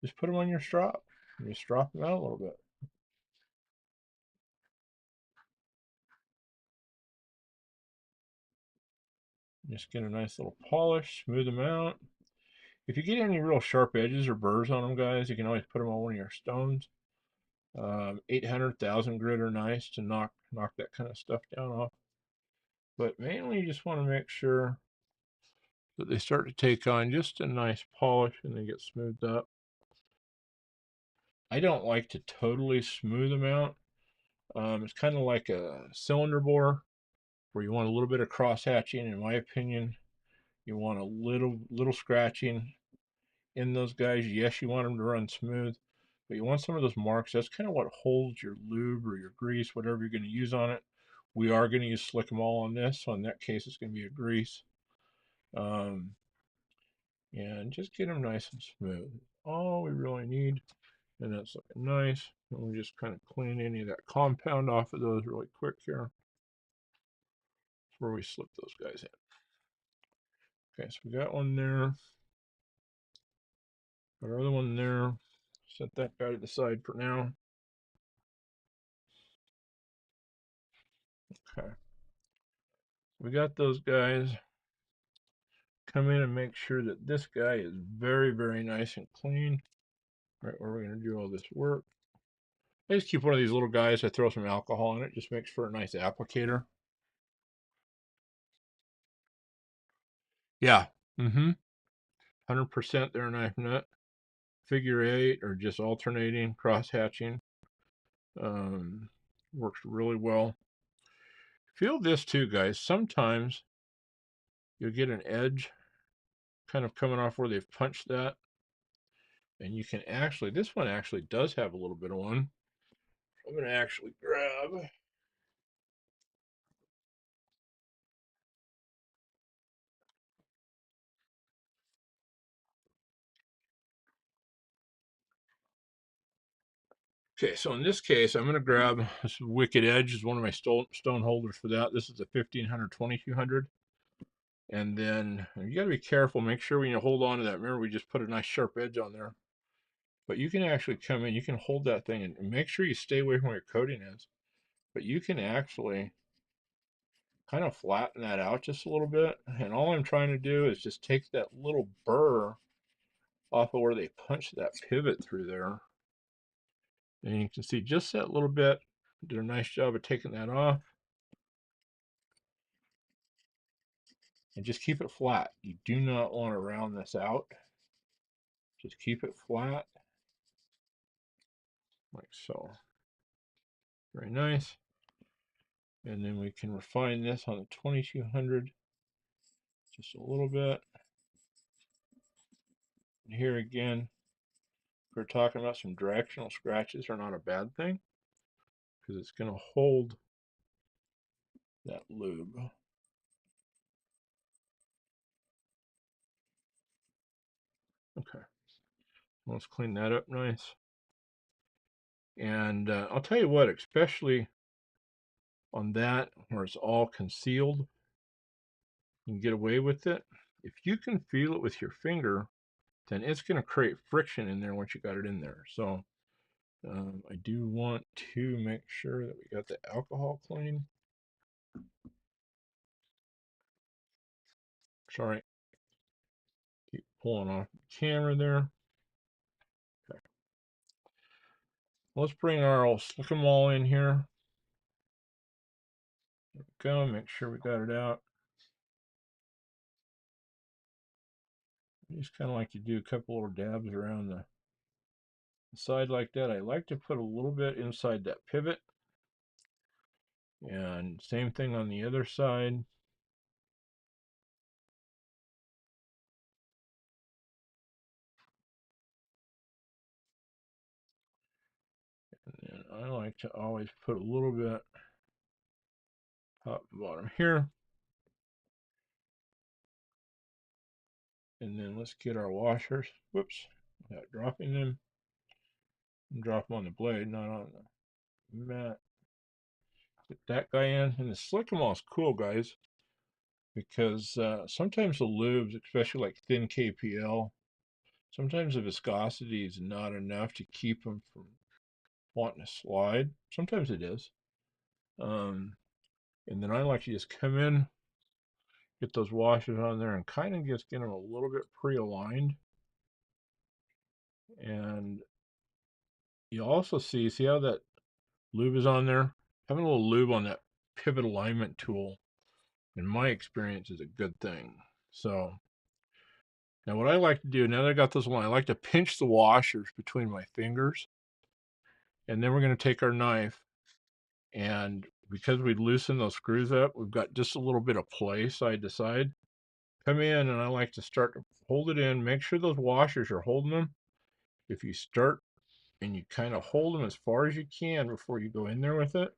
just put them on your strop. And just strop them out a little bit. Just get a nice little polish, smooth them out. If you get any real sharp edges or burrs on them, guys, you can always put them on one of your stones. 800,000 grit are nice to knock that kind of stuff down off. But mainly you just want to make sure that they start to take on just a nice polish and they get smoothed up. I don't like to totally smooth them out. It's kind of like a cylinder bore where you want a little bit of cross hatching, in my opinion. You want a little scratching in those guys. Yes, you want them to run smooth, but you want some of those marks. That's kind of what holds your lube or your grease, whatever you're going to use on it. We are going to use Slick 'em All on this, so in that case, it's going to be a grease. And just get them nice and smooth. All we really need, and that's looking nice. And we just kind of clean any of that compound off of those really quick here before we slip those guys in. Okay, so we got one there. Got our other one there. Set that guy to the side for now. Okay. We got those guys. Come in and make sure that this guy is very, very nice and clean. Right where we're going to do all this work. I just keep one of these little guys. I throw some alcohol in it. Just makes for a nice applicator. Yeah. 100% their knife nut. Figure 8 or just alternating, cross hatching. Works really well. Feel this too, guys. Sometimes you'll get an edge kind of coming off where they've punched that. And you can actually, this one actually does have a little bit of one. I'm going to actually grab. Okay, so in this case, I'm going to grab this Wicked Edge is one of my stone holders for that. This is a 1500 2200. And then you got to be careful. Make sure when you hold on to that, remember we just put a nice sharp edge on there. But you can actually come in, you can hold that thing and make sure you stay away from where your coating is. But you can actually kind of flatten that out just a little bit. And all I'm trying to do is just take that little burr off of where they punched that pivot through there. And you can see just that little bit. Did a nice job of taking that off. And just keep it flat. You do not want to round this out. Just keep it flat. Like so. Very nice. And then we can refine this on the 2200 just a little bit. And here again, we're talking about, some directional scratches are not a bad thing because it's going to hold that lube. Okay, let's clean that up nice. And I'll tell you what, especially on that where it's all concealed, you can get away with it. If you can feel it with your finger, then it's going to create friction in there once you got it in there. So I do want to make sure that we got the alcohol clean. Sorry, keep pulling off the camera there. Okay. Let's bring our old slick 'em all in here. There we go. Make sure we got it out. Just kind of like to do a couple little dabs around the side like that. I like to put a little bit inside that pivot. And same thing on the other side. And then I like to always put a little bit top and bottom here. And then let's get our washers. Whoops, without dropping them. And drop them on the blade, not on the mat. Get that guy in. And the slick 'em all is cool, guys, because sometimes the lubes, especially like thin KPL, sometimes the viscosity is not enough to keep them from wanting to slide. Sometimes it is. And then I like to just come in, get those washers on there, and kind of just get them a little bit pre-aligned. And you also see how that lube is on there? Having a little lube on that pivot alignment tool, in my experience, is a good thing. So now what I like to do, now that I got this one, I like to pinch the washers between my fingers. And then we're going to take our knife, and because we loosen those screws up, we've got just a little bit of play side to side. Come in, and I like to start to hold it in. Make sure those washers are holding them. If you start and you kind of hold them as far as you can before you go in there with it,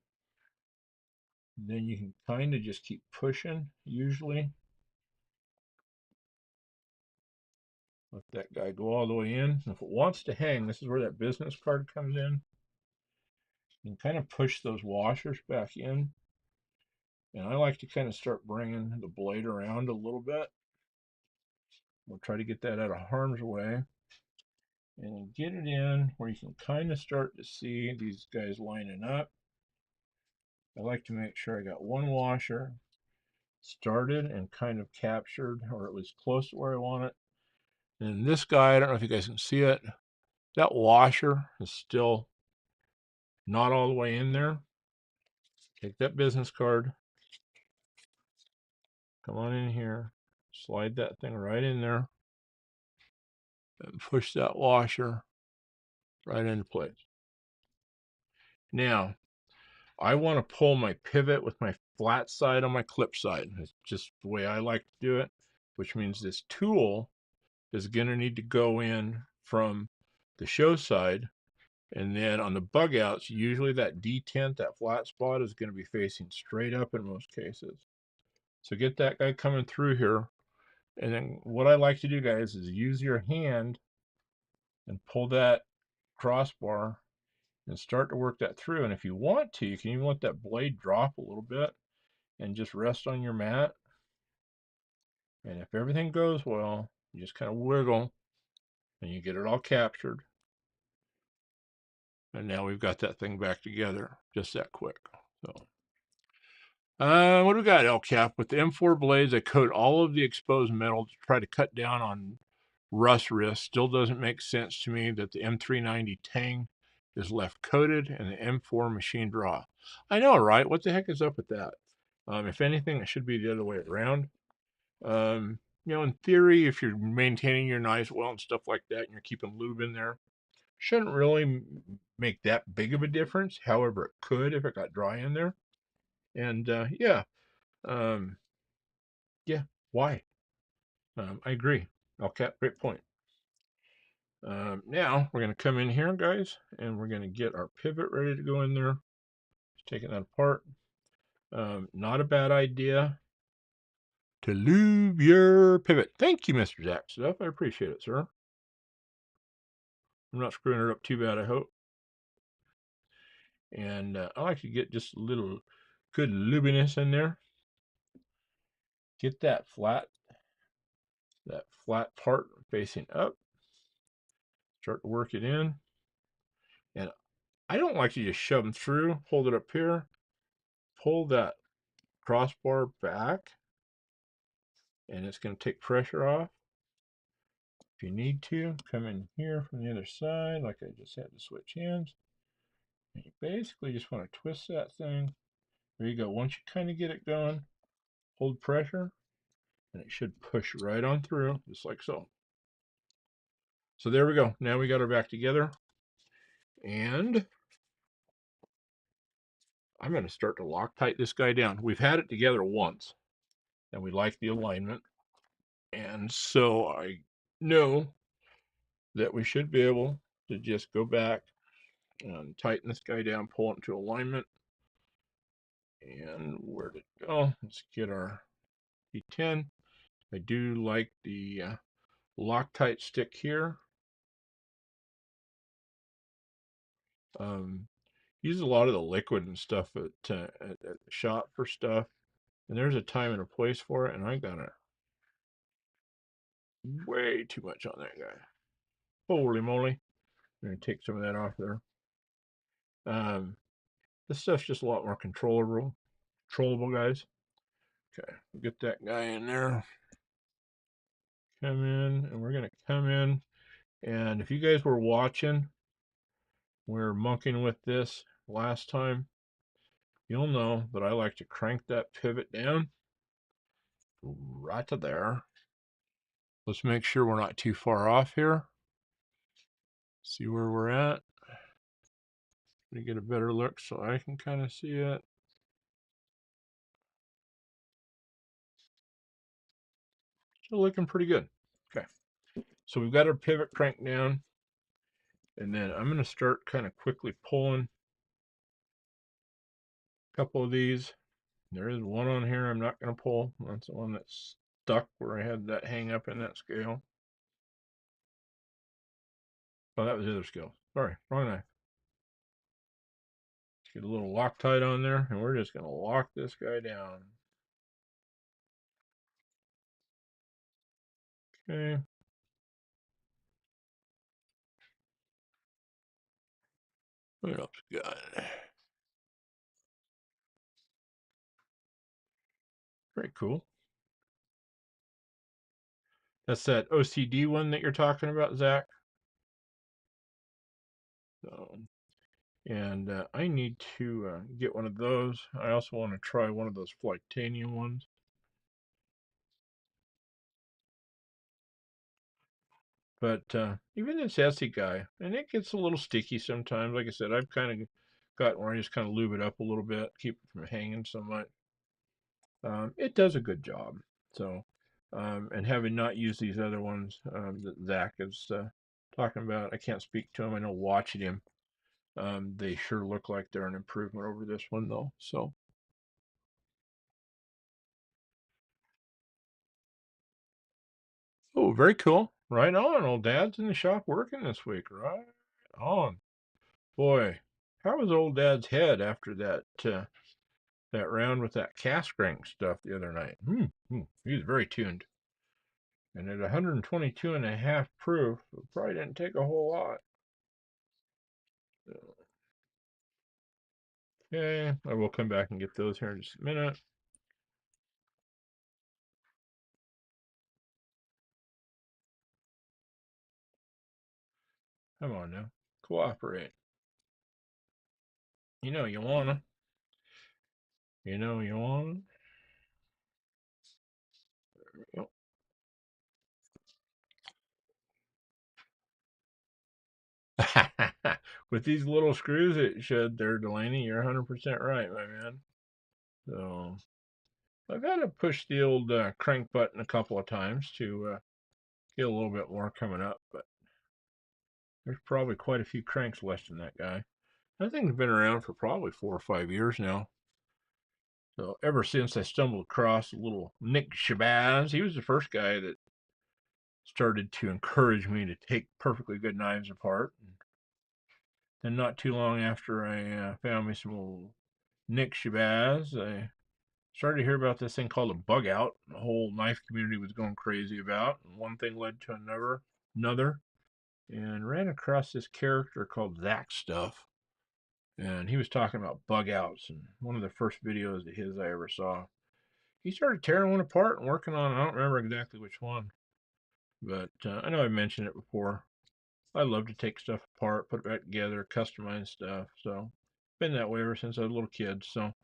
then you can kind of just keep pushing, usually. Let that guy go all the way in. If it wants to hang, this is where that business card comes in. You can kind of push those washers back in. And I like to kind of start bringing the blade around a little bit. We'll try to get that out of harm's way. And get it in where you can kind of start to see these guys lining up. I like to make sure I got one washer started and kind of captured, or at least close to where I want it. And this guy, I don't know if you guys can see it, that washer is still not all the way in there. Take that business card, come on in here, slide that thing right in there, and push that washer right into place. Now, I want to pull my pivot with my flat side on my clip side. It's just the way I like to do it, which means this tool is going to need to go in from the show side. And then on the bug outs, usually that detent, that flat spot, is going to be facing straight up in most cases. So get that guy coming through here. And then what I like to do, guys, is use your hand and pull that crossbar and start to work that through. And if you want to, you can even let that blade drop a little bit and just rest on your mat. And if everything goes well, you just kind of wiggle and you get it all captured. And now we've got that thing back together just that quick. So what do we got, LCAP? With the M4 blades, I coat all of the exposed metal to try to cut down on rust risk. Still doesn't make sense to me that the M390 Tang is left coated and the M4 machine draw. I know, right? What the heck is up with that? If anything, it should be the other way around. In theory, if you're maintaining your knives well and stuff like that, and you're keeping lube in there, shouldn't really make that big of a difference. However, it could if it got dry in there. And yeah, why? I agree. Okay, great point. Now we're going to come in here, guys, and we're going to get our pivot ready to go in there. Just taking that apart. Not a bad idea to lube your pivot. Thank you, Mr. Zach Stuff. I appreciate it, sir. I'm not screwing it up too bad, I hope. And I like to get just a little good lubiness in there. Get that flat part facing up. Start to work it in. And I don't like to just shove them through. Hold it up here. Pull that crossbar back. And it's going to take pressure off. If you need to, come in here from the other side, like I just had to switch hands. And you basically just want to twist that thing. There you go. Once you kind of get it going, hold pressure, and it should push right on through, just like so. So there we go. Now we got her back together. And I'm going to start to Loctite this guy down. We've had it together once, and we like the alignment. And so I know that we should be able to just go back and tighten this guy down, pull it into alignment. And where'd it go? Let's get our P10. I do like the Loctite stick here. Use a lot of the liquid and stuff at the shop for stuff. And there's a time and a place for it. And I got way too much on that guy. Holy moly. I'm going to take some of that off there. This stuff's just a lot more controllable, guys. Okay, we'll get that guy in there. Come in, and we're going to come in. And if you guys were watching, we were monkeying with this last time, you'll know that I like to crank that pivot down right to there. Let's make sure we're not too far off here. See where we're at. Let me get a better look so I can kind of see it. Still looking pretty good. Okay. So we've got our pivot cranked down. And then I'm going to start kind of quickly pulling a couple of these. There is one on here I'm not going to pull. That's the one that's stuck where I had that hang up in that scale. Oh, that was the other scale. Sorry, wrong knife. Let's get a little Loctite on there, and we're just going to lock this guy down. Okay. What else we got? Very cool. That's that OCD one that you're talking about, Zach. So, and I need to get one of those. I also want to try one of those Flightanium ones. But even this Essie guy, and it gets a little sticky sometimes. Like I said, I've kind of gotten where I just kind of lube it up a little bit, keep it from hanging so much. It does a good job. So, and having not used these other ones that Zach is talking about, I can't speak to him. I know watching him, they sure look like they're an improvement over this one, though. So, oh, very cool. Right on. Old Dad's in the shop working this week. Right on. Boy, how was Old Dad's head after that round with that cast crank stuff the other night? He was very tuned. And at 122.5 proof, it probably didn't take a whole lot. Okay, I will come back and get those here in just a minute. Come on now, cooperate. You know you wanna. You know you wanna. There we go. With these little screws, it should. There, Delaney, you're 100% right, my man. So I've had to push the old crank button a couple of times to get a little bit more coming up, but There's probably quite a few cranks left in that guy. That thing's been around for probably 4 or 5 years now. So ever since I stumbled across a little Nick Shabazz, he was the first guy that started to encourage me to take perfectly good knives apart. And not too long after I found me some old Nick Shabazz, I started to hear about this thing called a bug out. The whole knife community was going crazy about, and one thing led to another, and ran across this character called Zach Stuff, and he was talking about bug outs. And one of the first videos of his I ever saw, he started tearing one apart and working on. I don't remember exactly which one, but I know I mentioned it before. I love to take stuff apart, put it back together, customize stuff. So, been that way ever since I was a little kid. So,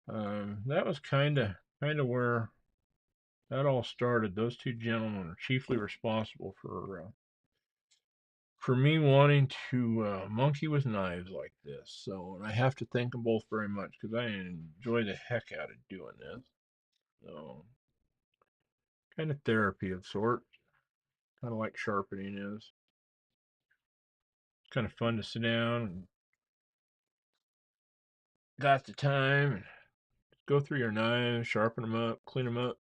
that was kind of where that all started. Those two gentlemen are chiefly responsible for me wanting to monkey with knives like this. So, and I have to thank them both very much because I enjoy the heck out of doing this. So, kind of therapy of sorts. Kind of like sharpening is. Kind of fun to sit down and got the time and go through your knives, sharpen them up, clean them up,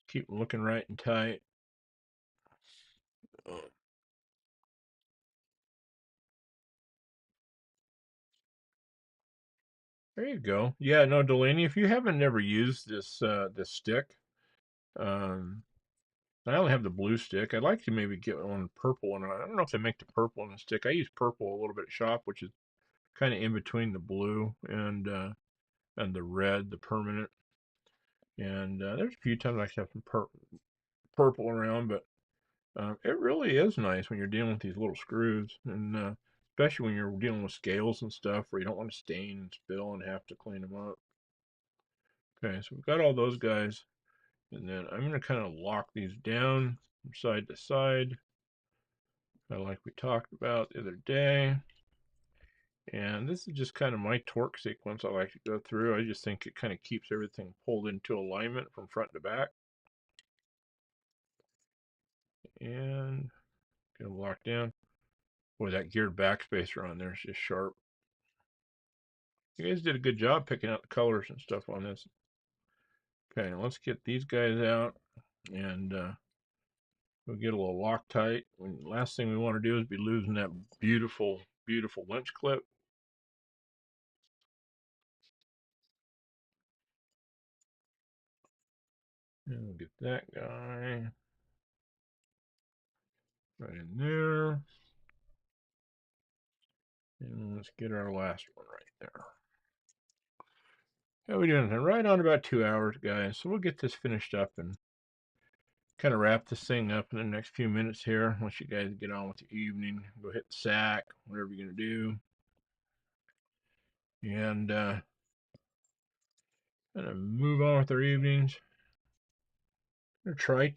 keep them looking right and tight. Uh, there you go. Yeah, no, Delaney, if you haven't never used this stick, um, I only have the blue stick. I'd like to maybe get one purple, and I don't know if they make the purple on the stick. I use purple a little bit at shop, which is kind of in between the blue and the red, the permanent. And there's a few times I have some purple around, but it really is nice when you're dealing with these little screws, and especially when you're dealing with scales and stuff where you don't want to stain and spill and have to clean them up. Okay, so we've got all those guys, and then I'm going to kind of lock these down from side to side, like we talked about the other day. And this is just kind of my torque sequence I like to go through. I just think it kind of keeps everything pulled into alignment from front to back. And get them locked down. Boy, that geared backspacer on there is just sharp. You guys did a good job picking out the colors and stuff on this. Okay, now let's get these guys out and we'll get a little Loctite. Last thing we want to do is be losing that beautiful, beautiful winch clip. And we'll get that guy right in there. And let's get our last one right there. How are we doing? Right on about 2 hours, guys. So we'll get this finished up and kind of wrap this thing up in the next few minutes here. Once you guys get on with your evening, go hit the sack, whatever you're going to do. And kind of move on with our evenings. I'm going to try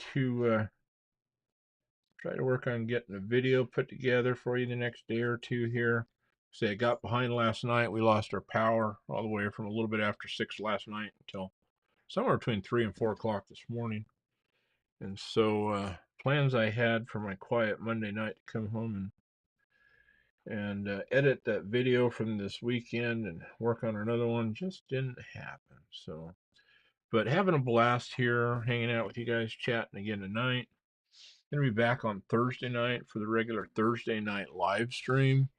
to work on getting a video put together for you the next day or two here. Say I got behind last night. We lost our power all the way from a little bit after 6 last night until somewhere between 3 and 4 o'clock this morning. And so plans I had for my quiet Monday night to come home and edit that video from this weekend and work on another one just didn't happen. So, but having a blast here, hanging out with you guys, chatting again tonight. Gonna be back on Thursday night for the regular Thursday night live stream,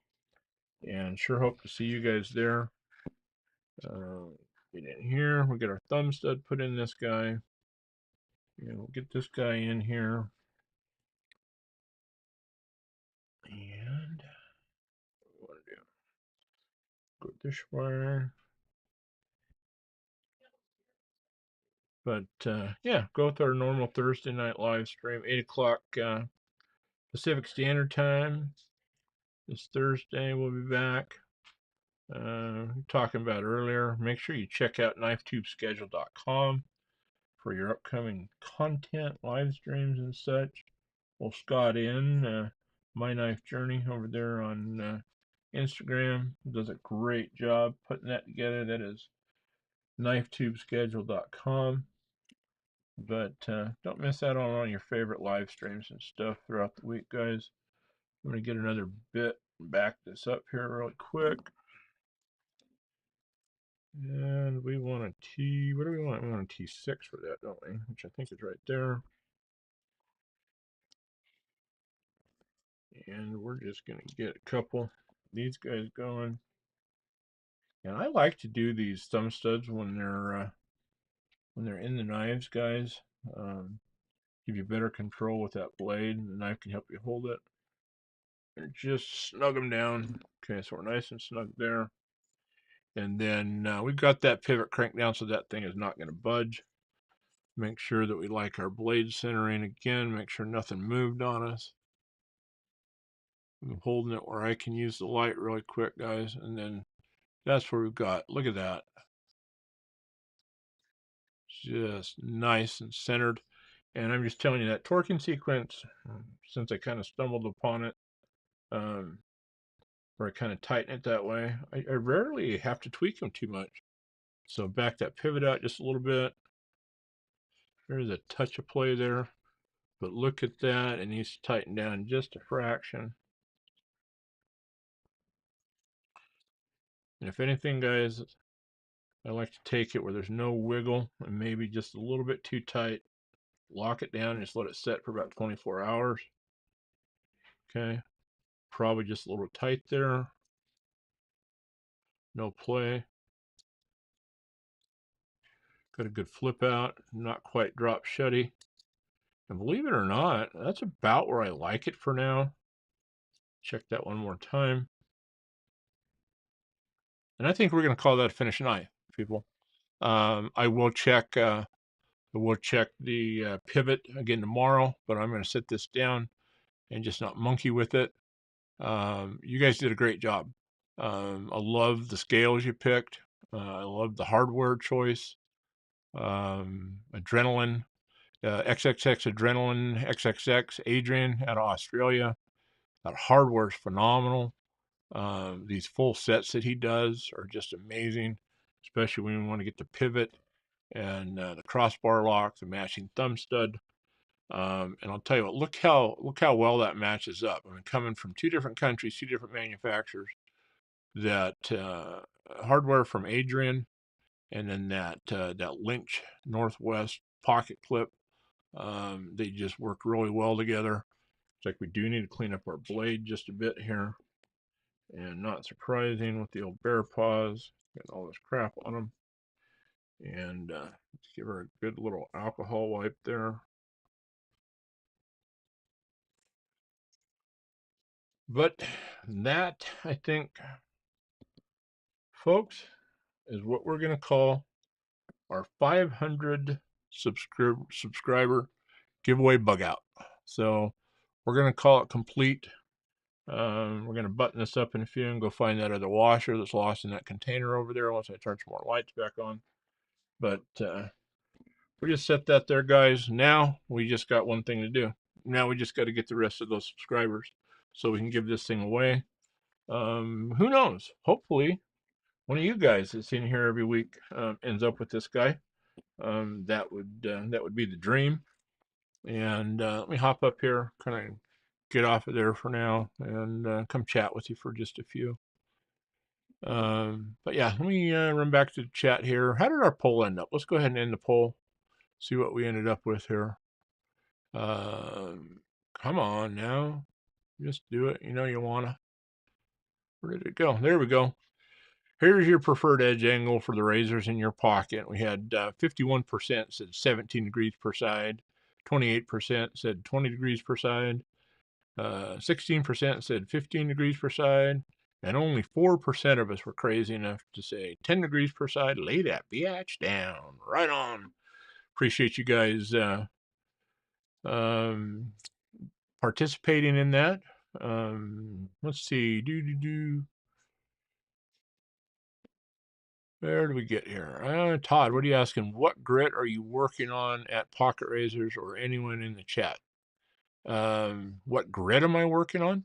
and sure hope to see you guys there. Get in here. We'll get our thumb stud put in this guy. And we'll get this guy in here. And what do we want to do? Go this way. But yeah, go with our normal Thursday night live stream, 8 o'clock Pacific Standard Time. This Thursday we'll be back. Talking about earlier, make sure you check out knifetubeschedule.com for your upcoming content, live streams and such. Well, Scott My Knife Journey over there on Instagram does a great job putting that together. That is knifetubeschedule.com. But don't miss out on all your favorite live streams and stuff throughout the week, guys. I'm going to get another bit and back this up here really quick. And we want a T, what do we want? We want a T6 for that, don't we? Which I think is right there. And we're just going to get a couple of these guys going. And I like to do these thumb studs when they're in the knives, guys. Give you better control with that blade, and the knife can help you hold it. And just snug them down. Okay, so we're nice and snug there. And then we've got that pivot cranked down so that thing is not going to budge. Make sure that we like our blade centering again. Make sure nothing moved on us. I'm holding it where I can use the light really quick, guys. And then that's where we've got, look at that. Just nice and centered. And I'm just telling you that torquing sequence, since I kind of stumbled upon it, where I kind of tighten it that way, I rarely have to tweak them too much. So back that pivot out just a little bit. There's a touch of play there. But look at that, it needs to tighten down just a fraction. And if anything, guys, I like to take it where there's no wiggle and maybe just a little bit too tight. Lock it down and just let it set for about 24 hours. Okay, probably just a little tight there. No play. Got a good flip out, not quite drop shutty. And believe it or not, that's about where I like it for now. Check that one more time. And I think we're going to call that a finished knife, people. I will check the pivot again tomorrow, but I'm going to sit this down and just not monkey with it. You guys did a great job. I love the scales you picked. I love the hardware choice. Adrenaline, XXX Adrenaline, XXX Adrian out of Australia. That hardware is phenomenal. These full sets that he does are just amazing, especially when you want to get the pivot and the crossbar lock, the matching thumb stud. And I'll tell you what, look how well that matches up. I mean, coming from two different countries, two different manufacturers, that hardware from Adrian, and then that Lynch Northwest pocket clip, they just work really well together. It's like we do need to clean up our blade just a bit here. And not surprising with the old bear paws, getting all this crap on them. And let's give her a good little alcohol wipe there. But that, I think, folks, is what we're going to call our 500 subscriber giveaway bug out. So we're going to call it complete. We're going to button this up in a few and go find that other washer that's lost in that container over there once I turn some more lights back on. But we just set that there, guys. Now we just got one thing to do. Now we just got to get the rest of those subscribers so we can give this thing away. Who knows? Hopefully one of you guys that's in here every week ends up with this guy. That would be the dream. And let me hop up here, kind of get off of there for now, and come chat with you for just a few. But yeah, let me run back to the chat here. How did our poll end up? Let's go ahead and end the poll. See what we ended up with here. Come on now. Just do it. You know you wanna. Where did it go? There we go. Here's your preferred edge angle for the razors in your pocket. We had 51% said 17 degrees per side, 28% said 20 degrees per side, 16% said 15 degrees per side, and only 4% of us were crazy enough to say 10 degrees per side. Lay that biatch down. Right on. Appreciate you guys participating in that. Let's see. Where do we get here? Todd, what are you asking? What grit are you working on at Pocket Razors or anyone in the chat? What grit am I working on?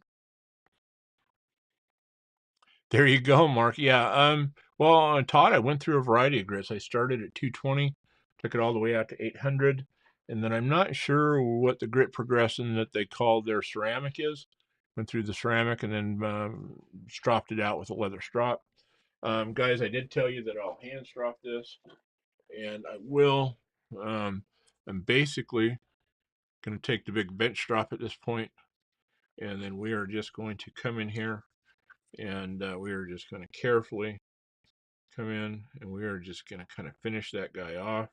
There you go, Mark. Yeah. Well, Todd, I went through a variety of grits. I started at 220, took it all the way out to 800, and then I'm not sure what the grit progression that they call their ceramic is. went through the ceramic, and then stropped it out with a leather strop. Guys, I did tell you that I'll hand strop this, and I will. I'm basically going to take the big bench strop at this point, and then we are just going to come in here, and we are just going to carefully come in, and we are just going to kind of finish that guy off.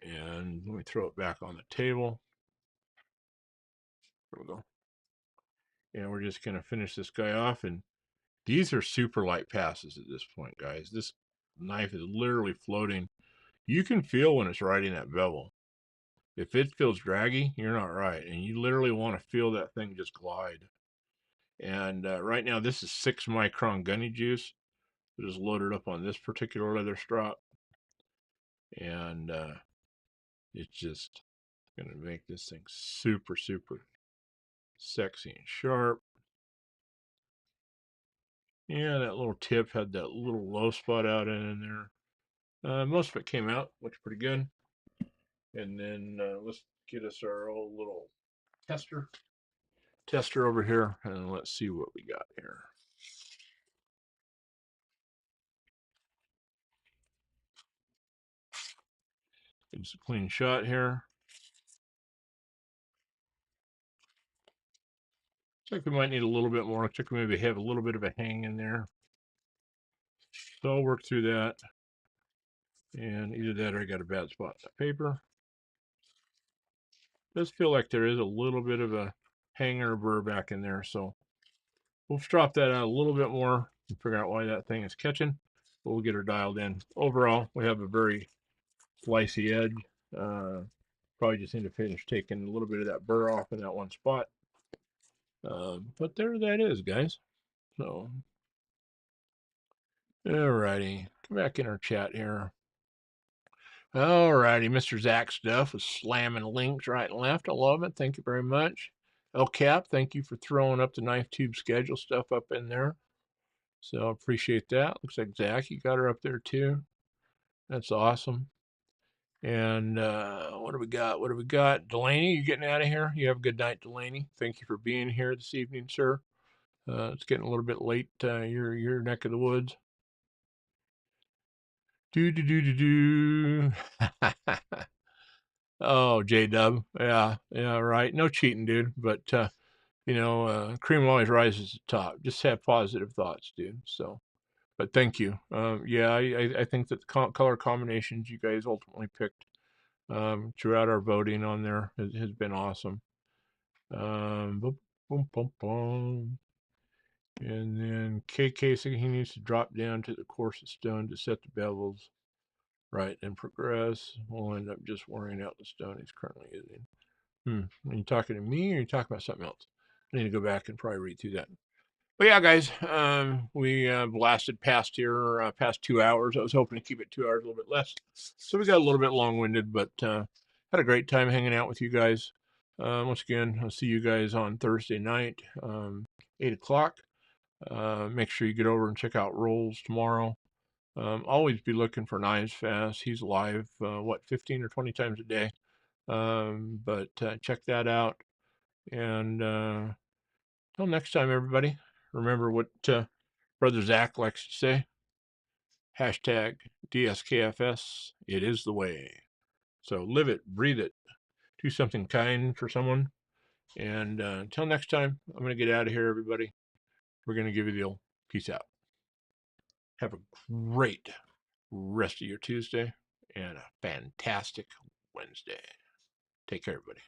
And let me throw it back on the table. There we go. And we're just going to finish this guy off. And these are super light passes at this point, guys. This knife is literally floating. You can feel when it's riding that bevel. If it feels draggy, you're not right. And you literally want to feel that thing just glide. And right now, this is 6 micron gunny juice that is loaded up on this particular leather strop. And it's just going to make this thing super, super sexy and sharp. Yeah, that little tip had that little low spot out in there. Most of it came out, looks pretty good. And then let's get us our old little tester over here, and let's see what we got here. It's a clean shot here. Looks like we might need a little bit more. Looks like we maybe have a little bit of a hang in there. So I'll work through that. And either that or I got a bad spot in the paper. It does feel like there is a little bit of a hanger burr back in there, so we'll drop that out a little bit more and figure out why that thing is catching. But we'll get her dialed in. Overall, we have a very slicey edge. Probably just need to finish taking a little bit of that burr off in that one spot. But there that is, guys. So, alrighty. Come back in our chat here. Alrighty, Mr. Zach Stuff was slamming links right and left. I love it. Thank you very much. El Cap, thank you for throwing up the knife tube schedule stuff up in there. So appreciate that. Looks like Zach, you got her up there too. That's awesome. And what do we got? What do we got? Delaney, you getting out of here? You have a good night, Delaney. Thank you for being here this evening, sir. It's getting a little bit late. Your neck of the woods. Do do do do do. Oh, J Dub. Yeah, right. No cheating, dude. But cream always rises to the top. Just have positive thoughts, dude. So, but thank you. Yeah, I think that the color combinations you guys ultimately picked throughout our voting on there has been awesome. Boom, boom, boom, boom. And then KK said he needs to drop down to the coarsest stone to set the bevels right and progress. We'll end up just wearing out the stone he's currently using. Are you talking to me or are you talking about something else? I need to go back and probably read through that. But yeah, guys, we blasted past here, past 2 hours. I was hoping to keep it 2 hours, a little bit less. So we got a little bit long-winded, but had a great time hanging out with you guys. Once again, I'll see you guys on Thursday night, 8 o'clock. Make sure you get over and check out Rolls tomorrow. Always be looking for Knives Fast. He's live, 15 or 20 times a day. But check that out. And till next time, everybody, remember what Brother Zach likes to say. Hashtag DSKFS. It is the way. So live it, breathe it, do something kind for someone. And until next time, I'm going to get out of here, everybody. We're going to give you the old peace out. Have a great rest of your Tuesday and a fantastic Wednesday. Take care, everybody.